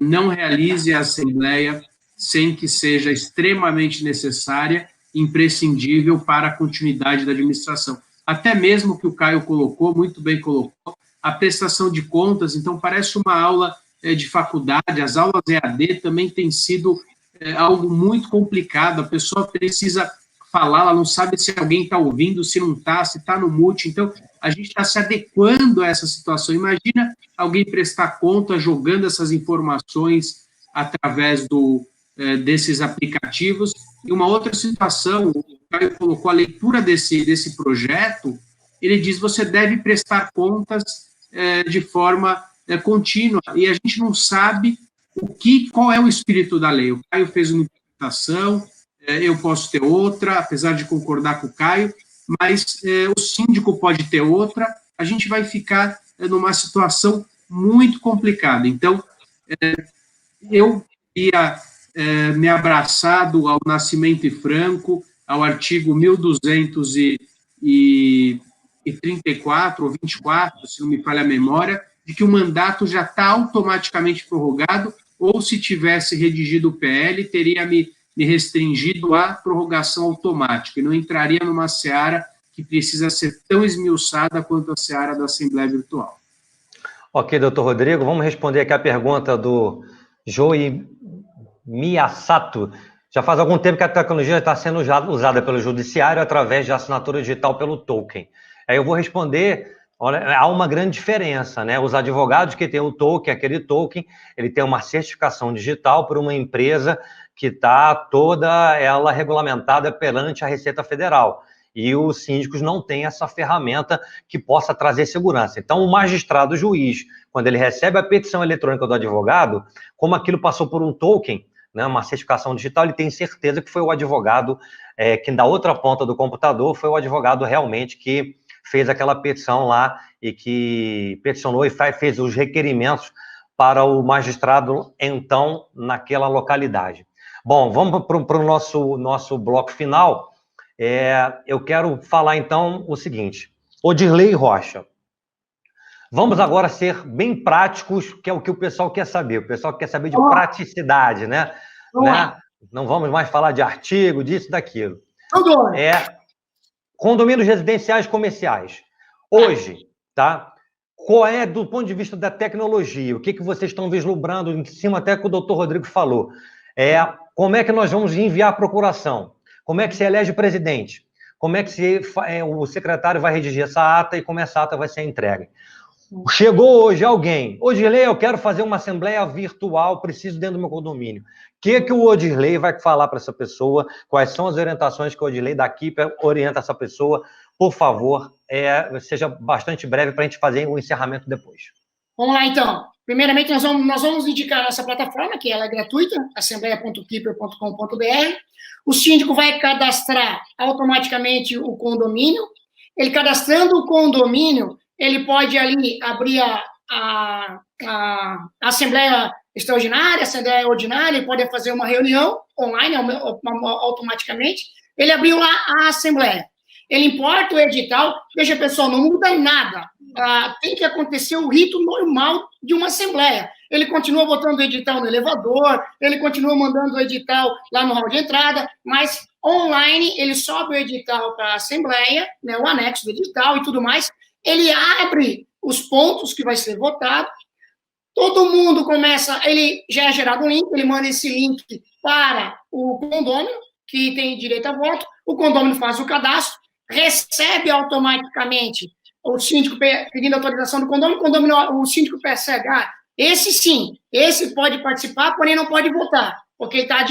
não realize a assembleia sem que seja extremamente necessária, imprescindível para a continuidade da administração. Até mesmo que o Caio colocou, muito bem colocou, a prestação de contas, então parece uma aula de faculdade, as aulas EAD também têm sido algo muito complicado, a pessoa precisa falar, ela não sabe se alguém está ouvindo, se não está, se está no mute, então a gente está se adequando a essa situação. Imagina alguém prestar conta jogando essas informações através desses aplicativos. E uma outra situação, o Caio colocou a leitura desse projeto, ele diz que você deve prestar contas de forma contínua, e a gente não sabe qual é o espírito da lei. O Caio fez uma interpretação, eu posso ter outra, apesar de concordar com o Caio, mas o síndico pode ter outra, a gente vai ficar numa situação muito complicada. Então, eu ia me abraçado ao Nascimento Franco, ao artigo 1234 ou 24, se não me falha a memória, de que o mandato já está automaticamente prorrogado, ou se tivesse redigido o PL, teria me restringido à prorrogação automática, e não entraria numa seara que precisa ser tão esmiuçada quanto a seara da Assembleia Virtual. Ok, doutor Rodrigo, vamos responder aqui a pergunta do Joey Miyasato. Já faz algum tempo que a tecnologia está sendo usada pelo Judiciário através de assinatura digital pelo token. Aí eu vou responder, olha, há uma grande diferença, né? Os advogados que têm o token, aquele token, ele tem uma certificação digital por uma empresa que está toda ela regulamentada perante a Receita Federal. E os síndicos não têm essa ferramenta que possa trazer segurança. Então, o magistrado, o juiz, quando ele recebe a petição eletrônica do advogado, como aquilo passou por um token, né, uma certificação digital, ele tem certeza que foi o advogado que da outra ponta do computador foi o advogado realmente que fez aquela petição lá e que peticionou e fez os requerimentos para o magistrado, então, naquela localidade. Bom, vamos para o nosso bloco final. Eu quero falar, então, o seguinte. Odirley Rocha, vamos agora ser bem práticos, que é o que o pessoal quer saber. O pessoal quer saber de praticidade, né? Não vamos mais falar de artigo, disso, daquilo. Condomínios residenciais comerciais. Hoje, tá? Qual é, do ponto de vista da tecnologia, o que vocês estão vislumbrando, em cima até que o doutor Rodrigo falou, como é que nós vamos enviar a procuração? Como é que se elege presidente? Como é que o secretário vai redigir essa ata e como essa ata vai ser entregue? Chegou hoje alguém, Odirley, eu quero fazer uma assembleia virtual, preciso dentro do meu condomínio. O que o Odirley vai falar para essa pessoa? Quais são as orientações que o Odirley daqui orienta essa pessoa? Por favor, seja bastante breve para a gente fazer o encerramento depois. Vamos lá, então. Primeiramente, nós vamos indicar a nossa plataforma, que ela é gratuita, assembleia.keeper.com.br. O síndico vai cadastrar automaticamente o condomínio. Ele cadastrando o condomínio, ele pode ali abrir a assembleia extraordinária, a assembleia ordinária, ele pode fazer uma reunião online automaticamente. Ele abriu lá a assembleia. Ele importa o edital. Veja, pessoal, não muda nada. Tem que acontecer o rito normal de uma assembleia. Ele continua botando o edital no elevador, ele continua mandando o edital lá no hall de entrada, mas online ele sobe o edital para a assembleia, né, o anexo do edital e tudo mais. Ele abre os pontos que vai ser votado. Todo mundo começa, ele já é gerado um link, ele manda esse link para o condômino, que tem direito a voto, o condômino faz o cadastro, recebe automaticamente o síndico pedindo autorização do condomínio, o síndico percebe, esse sim, esse pode participar, porém não pode votar, porque ele está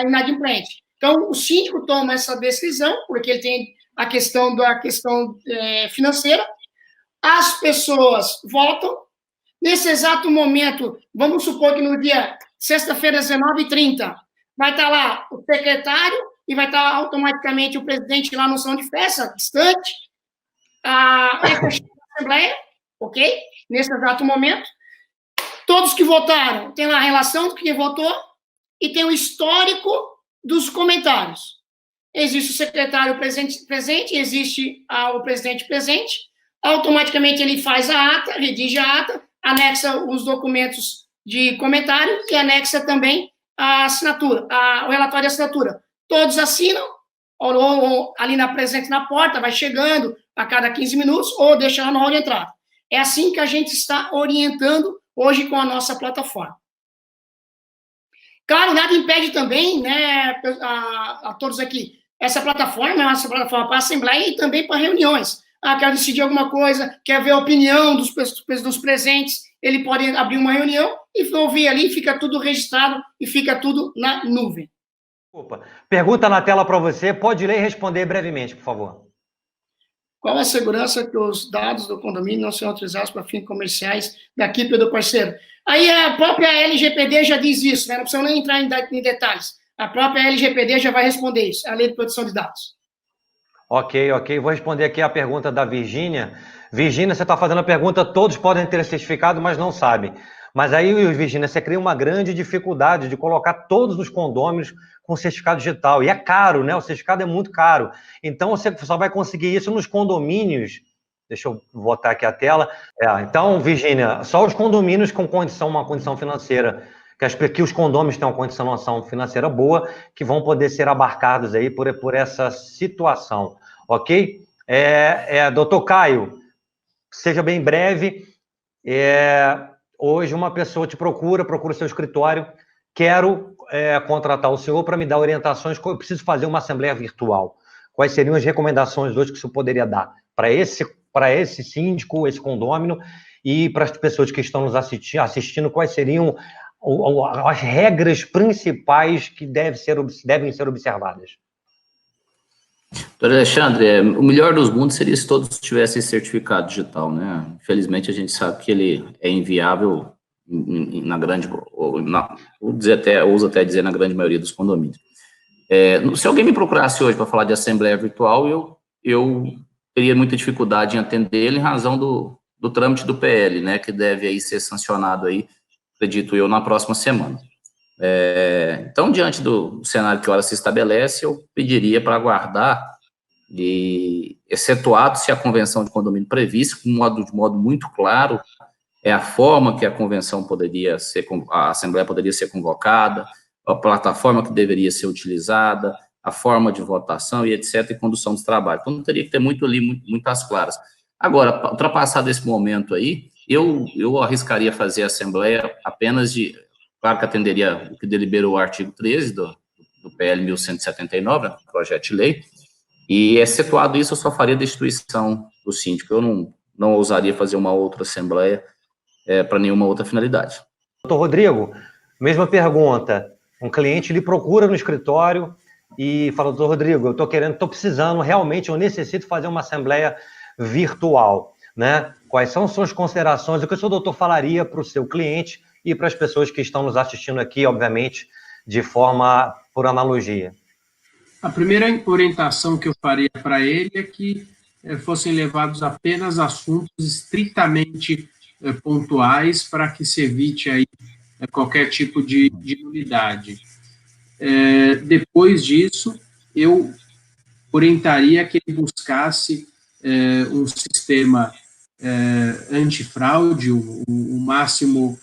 inadimplente. Então, o síndico toma essa decisão, porque ele tem a questão financeira, as pessoas votam, nesse exato momento, vamos supor que no dia, sexta-feira, 19h30, vai estar lá o secretário e vai estar automaticamente o presidente lá no salão de festa, distante, a assembleia, ok? Nesse exato momento. Todos que votaram, tem lá a relação do que votou e tem o histórico dos comentários. Existe o secretário presente, existe o presidente presente, automaticamente ele faz a ata, redige a ata, anexa os documentos de comentário e anexa também a assinatura, o relatório de assinatura. Todos assinam, ou ali presente na porta, vai chegando a cada 15 minutos, ou deixa lá no hall de entrada. É assim que a gente está orientando hoje com a nossa plataforma. Claro, nada impede também, né, a todos aqui, essa plataforma é nossa plataforma para assembleia e também para reuniões. Quer decidir alguma coisa, quer ver a opinião dos presentes, ele pode abrir uma reunião e ouvir ali, fica tudo registrado e fica tudo na nuvem. Opa. Pergunta na tela para você, pode ler e responder brevemente, por favor. Qual a segurança que os dados do condomínio não são utilizados para fins comerciais da equipe do parceiro? Aí a própria LGPD já diz isso, né? Não precisa nem entrar em detalhes. A própria LGPD já vai responder isso, a Lei de Proteção de Dados. Ok. Vou responder aqui a pergunta da Virgínia. Virgínia, você está fazendo a pergunta, todos podem ter certificado, mas não sabem. Mas aí, Virgínia, você cria uma grande dificuldade de colocar todos os condôminos com certificado digital. E é caro, né? O certificado é muito caro. Então, você só vai conseguir isso nos condomínios. Deixa eu botar aqui a tela. Então, Virgínia, só os condomínios com uma condição financeira, que os condôminos têm uma condição financeira boa, que vão poder ser abarcados aí por essa situação. Ok? Doutor Caio, seja bem breve. Hoje uma pessoa te procura o seu escritório, quero contratar o senhor para me dar orientações, eu preciso fazer uma assembleia virtual. Quais seriam as recomendações hoje que o senhor poderia dar para esse síndico, esse condômino, e para as pessoas que estão nos assistindo, quais seriam as regras principais que devem ser observadas? Doutor Alexandre, o melhor dos mundos seria se todos tivessem certificado digital, né? Infelizmente, a gente sabe que ele é inviável na grande, uso até dizer na grande maioria dos condomínios. Se alguém me procurasse hoje para falar de assembleia virtual, eu teria muita dificuldade em atender ele em razão do trâmite do PL, né, que deve aí ser sancionado aí, acredito eu, na próxima semana. Então, diante do cenário que ora se estabelece, eu pediria para aguardar, e excetuado se a convenção de condomínio previsse, de modo muito claro, a forma que a convenção a assembleia poderia ser convocada, a plataforma que deveria ser utilizada, a forma de votação e etc., e condução dos trabalhos. Então, teria que ter muitas claras. Agora, ultrapassado esse momento aí, eu arriscaria fazer a assembleia apenas claro que atenderia o que deliberou o artigo 13 do PL 1179, né, projeto de lei, e excetuado isso, eu só faria a destituição do síndico. Eu não ousaria fazer uma outra assembleia para nenhuma outra finalidade. Doutor Rodrigo, mesma pergunta. Um cliente lhe procura no escritório e fala, doutor Rodrigo, eu estou precisando, realmente, eu necessito fazer uma assembleia virtual, né? Quais são suas considerações? O que o seu doutor falaria para o seu cliente e para as pessoas que estão nos assistindo aqui, obviamente, de forma por analogia? A primeira orientação que eu faria para ele é que fossem levados apenas assuntos estritamente pontuais para que se evite aí qualquer tipo de nulidade. Depois disso, eu orientaria que ele buscasse um sistema antifraude, o máximo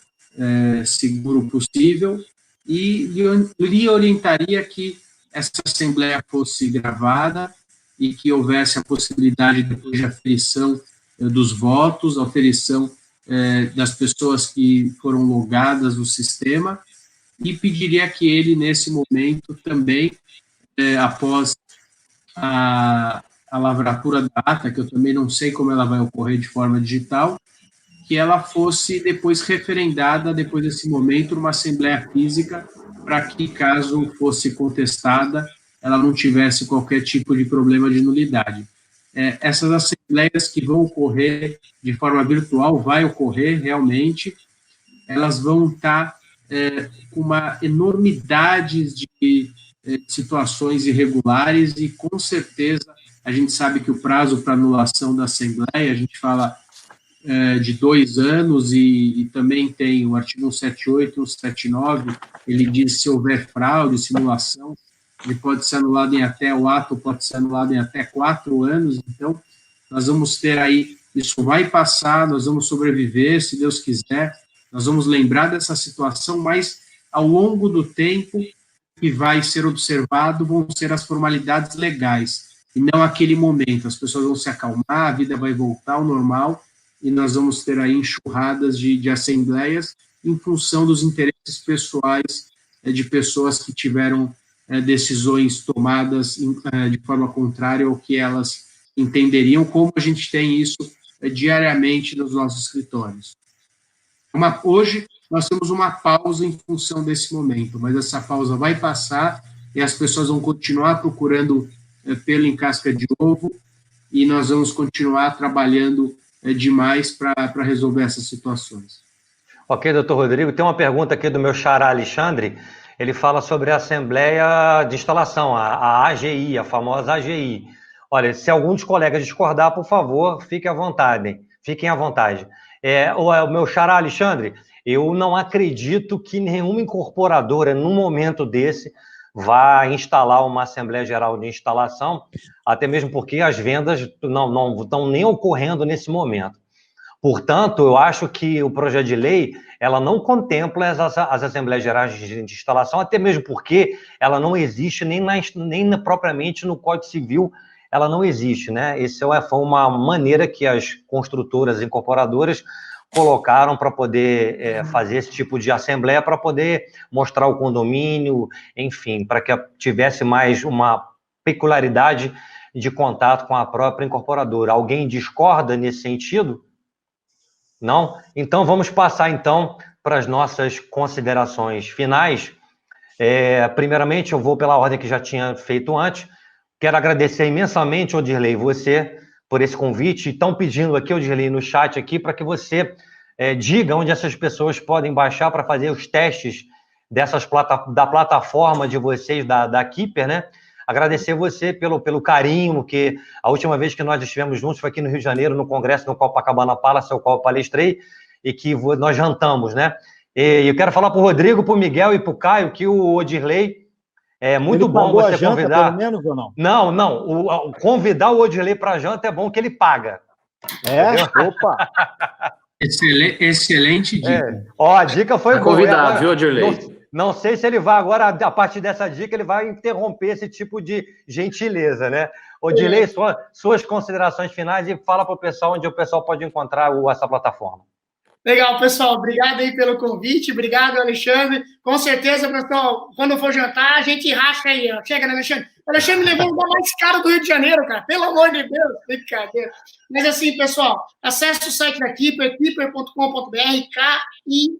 seguro possível, e lhe orientaria que essa assembleia fosse gravada e que houvesse a possibilidade depois de aferição dos votos, aferição das pessoas que foram logadas no sistema, e pediria que ele, nesse momento, também, após a lavratura da ata, que eu também não sei como ela vai ocorrer de forma digital, que ela fosse depois referendada, depois desse momento, numa assembleia física, para que, caso fosse contestada, ela não tivesse qualquer tipo de problema de nulidade. Essas assembleias que vão ocorrer de forma virtual, vai ocorrer realmente, elas vão estar com uma enormidade de situações irregulares e, com certeza, a gente sabe que o prazo para anulação da assembleia, a gente fala de 2 anos, e também tem o artigo 178 e 179, ele diz se houver fraude, simulação, ele pode ser anulado o ato pode ser anulado em até 4 anos, então nós vamos ter aí, isso vai passar, nós vamos sobreviver, se Deus quiser, nós vamos lembrar dessa situação, mas ao longo do tempo que vai ser observado vão ser as formalidades legais, e não aquele momento, as pessoas vão se acalmar, a vida vai voltar ao normal, e nós vamos ter aí enxurradas de assembleias em função dos interesses pessoais de pessoas que tiveram decisões tomadas de forma contrária ao que elas entenderiam, como a gente tem isso diariamente nos nossos escritórios. Hoje, nós temos uma pausa em função desse momento, mas essa pausa vai passar e as pessoas vão continuar procurando pelo em casca de ovo e nós vamos continuar trabalhando demais para resolver essas situações. Ok, doutor Rodrigo, tem uma pergunta aqui do meu xará Alexandre. Ele fala sobre a Assembleia de Instalação, a AGI, a famosa AGI. Olha, se algum dos colegas discordar, por favor, fiquem à vontade. O meu xará Alexandre, eu não acredito que nenhuma incorporadora, num momento desse, vá instalar uma Assembleia Geral de Instalação, até mesmo porque as vendas não estão nem ocorrendo nesse momento. Portanto, eu acho que o projeto de lei, ela não contempla as Assembleias Gerais de Instalação, até mesmo porque ela não existe nem propriamente no Código Civil, ela não existe, né? Essa foi uma maneira que as construtoras, incorporadoras, colocaram para poder fazer esse tipo de assembleia, para poder mostrar o condomínio, enfim, para que tivesse mais uma peculiaridade de contato com a própria incorporadora. Alguém discorda nesse sentido? Não? Então, vamos passar, então, para as nossas considerações finais. Primeiramente, eu vou pela ordem que já tinha feito antes. Quero agradecer imensamente, Odirley, você, por esse convite. Estão pedindo aqui, Odirley, no chat aqui, para que você diga onde essas pessoas podem baixar para fazer os testes da plataforma de vocês, da Keeper, né? Agradecer você pelo carinho, que a última vez que nós estivemos juntos foi aqui no Rio de Janeiro, no congresso no Copacabana Palace, ao qual eu palestrei, e que nós jantamos, né? E eu quero falar para o Rodrigo, para o Miguel e para o Caio que o Odirley é muito ele bom você janta, convidar. Pelo menos ou não? Não. Convidar o Odirley para a janta é bom que ele paga. Opa! Excelente dica. A dica foi boa. Convidado, viu, Odirley? Não sei se ele vai agora, a partir dessa dica, ele vai interromper esse tipo de gentileza, né? Odirley, suas considerações finais e fala para o pessoal onde o pessoal pode encontrar essa plataforma. Legal, pessoal. Obrigado aí pelo convite. Obrigado, Alexandre. Com certeza, pessoal, quando for jantar, a gente racha aí. Ó. Chega, né, Alexandre? O Alexandre me levou o lugar mais caro do Rio de Janeiro, cara. Pelo amor de Deus. Brincadeira. Mas assim, pessoal, acesse o site da Keeper, keeper.com.br, K-I-P-E-R,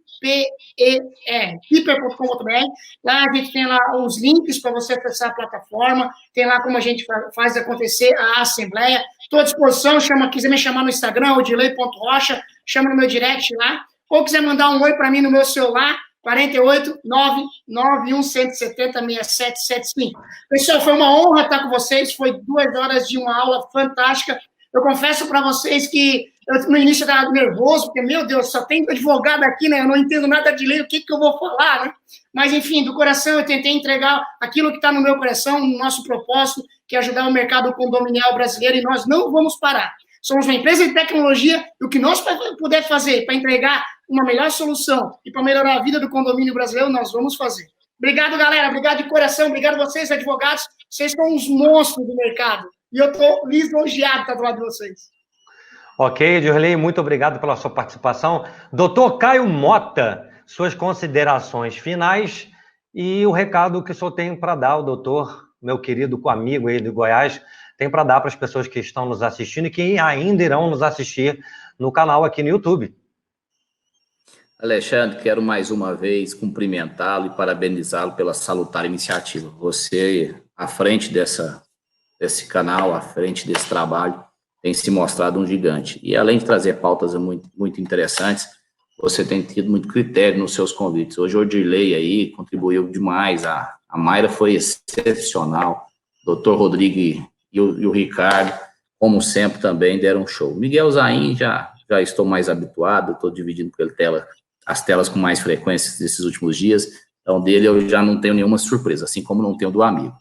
keeper.com.br. Lá a gente tem lá os links para você acessar a plataforma. Tem lá como a gente faz acontecer a assembleia. Estou à disposição. Quiser me chamar no Instagram, odilei.rocha. Chama no meu direct lá, ou quiser mandar um oi para mim no meu celular, 489-9170-6775. Pessoal, foi uma honra estar com vocês, foi 2 horas de uma aula fantástica. Eu confesso para vocês que no início eu estava nervoso, porque, meu Deus, só tem advogado aqui, né? Eu não entendo nada de lei, o que eu vou falar, né? Mas, enfim, do coração eu tentei entregar aquilo que está no meu coração, no nosso propósito, que é ajudar o mercado condominial brasileiro, e nós não vamos parar. Somos uma empresa de tecnologia e o que nós puder fazer para entregar uma melhor solução e para melhorar a vida do condomínio brasileiro, nós vamos fazer. Obrigado, galera. Obrigado de coração. Obrigado a vocês, advogados. Vocês são uns monstros do mercado. E eu estou lisonjeado de estar do lado de vocês. Ok, Odirley, muito obrigado pela sua participação. Doutor Caio Mota, suas considerações finais e o recado que o senhor tem para dar ao doutor, meu querido amigo aí do Goiás, tem para dar para as pessoas que estão nos assistindo e que ainda irão nos assistir no canal aqui no YouTube. Alexandre, quero mais uma vez cumprimentá-lo e parabenizá-lo pela salutar iniciativa. Você, à frente desse canal, à frente desse trabalho, tem se mostrado um gigante. E além de trazer pautas muito, muito interessantes, você tem tido muito critério nos seus convites. Hoje o Odirley aí contribuiu demais, a Mayra foi excepcional, o doutor Rodrigo e o Ricardo, como sempre, também deram um show. Miguel Zain, já estou mais habituado, estou dividindo com ele as telas com mais frequência desses últimos dias, então dele eu já não tenho nenhuma surpresa, assim como não tenho do amigo.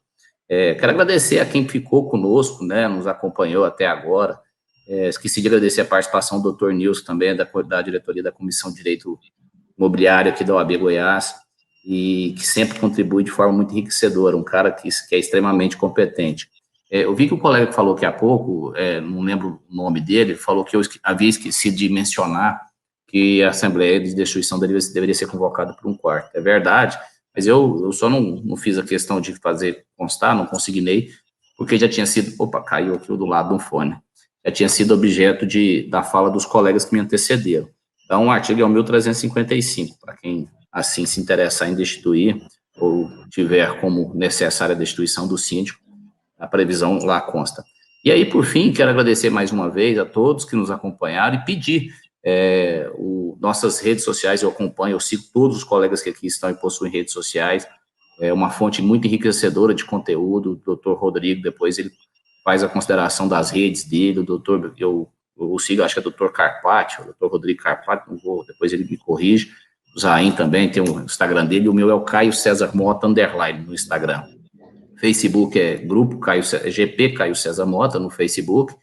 Quero agradecer a quem ficou conosco, né, nos acompanhou até agora. Esqueci de agradecer a participação do Dr. Nilson também, da diretoria da Comissão de Direito Imobiliário aqui da OAB Goiás, e que sempre contribui de forma muito enriquecedora, um cara que é extremamente competente. Eu vi que o colega que falou aqui há pouco, não lembro o nome dele, falou que eu havia esquecido de mencionar que a Assembleia de Destituição deveria ser convocada por um quarto. É verdade, mas eu só não fiz a questão de fazer constar, não consignei, porque já tinha sido... Opa, caiu aqui do lado do fone. Já tinha sido objeto da fala dos colegas que me antecederam. Então, o artigo é o 1355, para quem assim se interessar em destituir ou tiver como necessária a destituição do síndico, a previsão lá consta. E aí, por fim, quero agradecer mais uma vez a todos que nos acompanharam e pedir nossas redes sociais, eu sigo todos os colegas que aqui estão e possuem redes sociais, é uma fonte muito enriquecedora de conteúdo. O doutor Rodrigo, depois ele faz a consideração das redes dele, o doutor, eu sigo, acho que é o doutor Carpati, o doutor Rodrigo Carpati, depois ele me corrige, o Zain também tem o Instagram dele, o meu é o Caio César Mota, _ no Instagram. Facebook é grupo GP Caio César Mota no Facebook,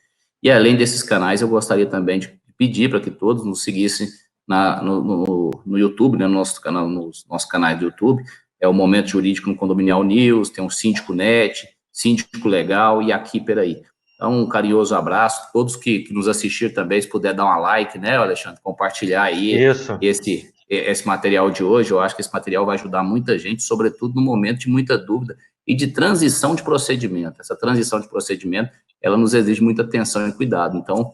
e além desses canais eu gostaria também de pedir para que todos nos seguissem no YouTube, né, no nosso canal do YouTube, é o Momento Jurídico no Condominial News, tem o Síndico Net, Síndico Legal e a Keeper aí. Então, um carinhoso abraço, todos que nos assistiram também, se puder dar uma like, né, Alexandre, compartilhar aí esse material de hoje, eu acho que esse material vai ajudar muita gente, sobretudo no momento de muita dúvida e de transição de procedimento. Essa transição de procedimento, ela nos exige muita atenção e cuidado, então,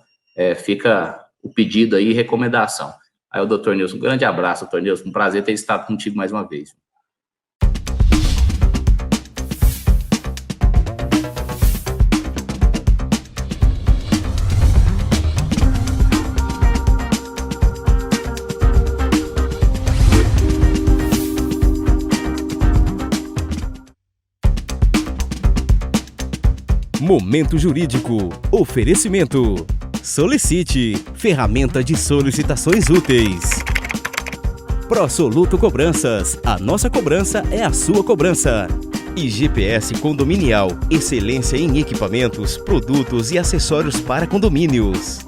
fica o pedido aí e recomendação. Aí o doutor Nilson, um grande abraço, doutor Nilson, um prazer ter estado contigo mais uma vez. Momento Jurídico. Oferecimento. Solicite. Ferramenta de solicitações úteis. ProSoluto Cobranças. A nossa cobrança é a sua cobrança. E GPS Condominial. Excelência em equipamentos, produtos e acessórios para condomínios.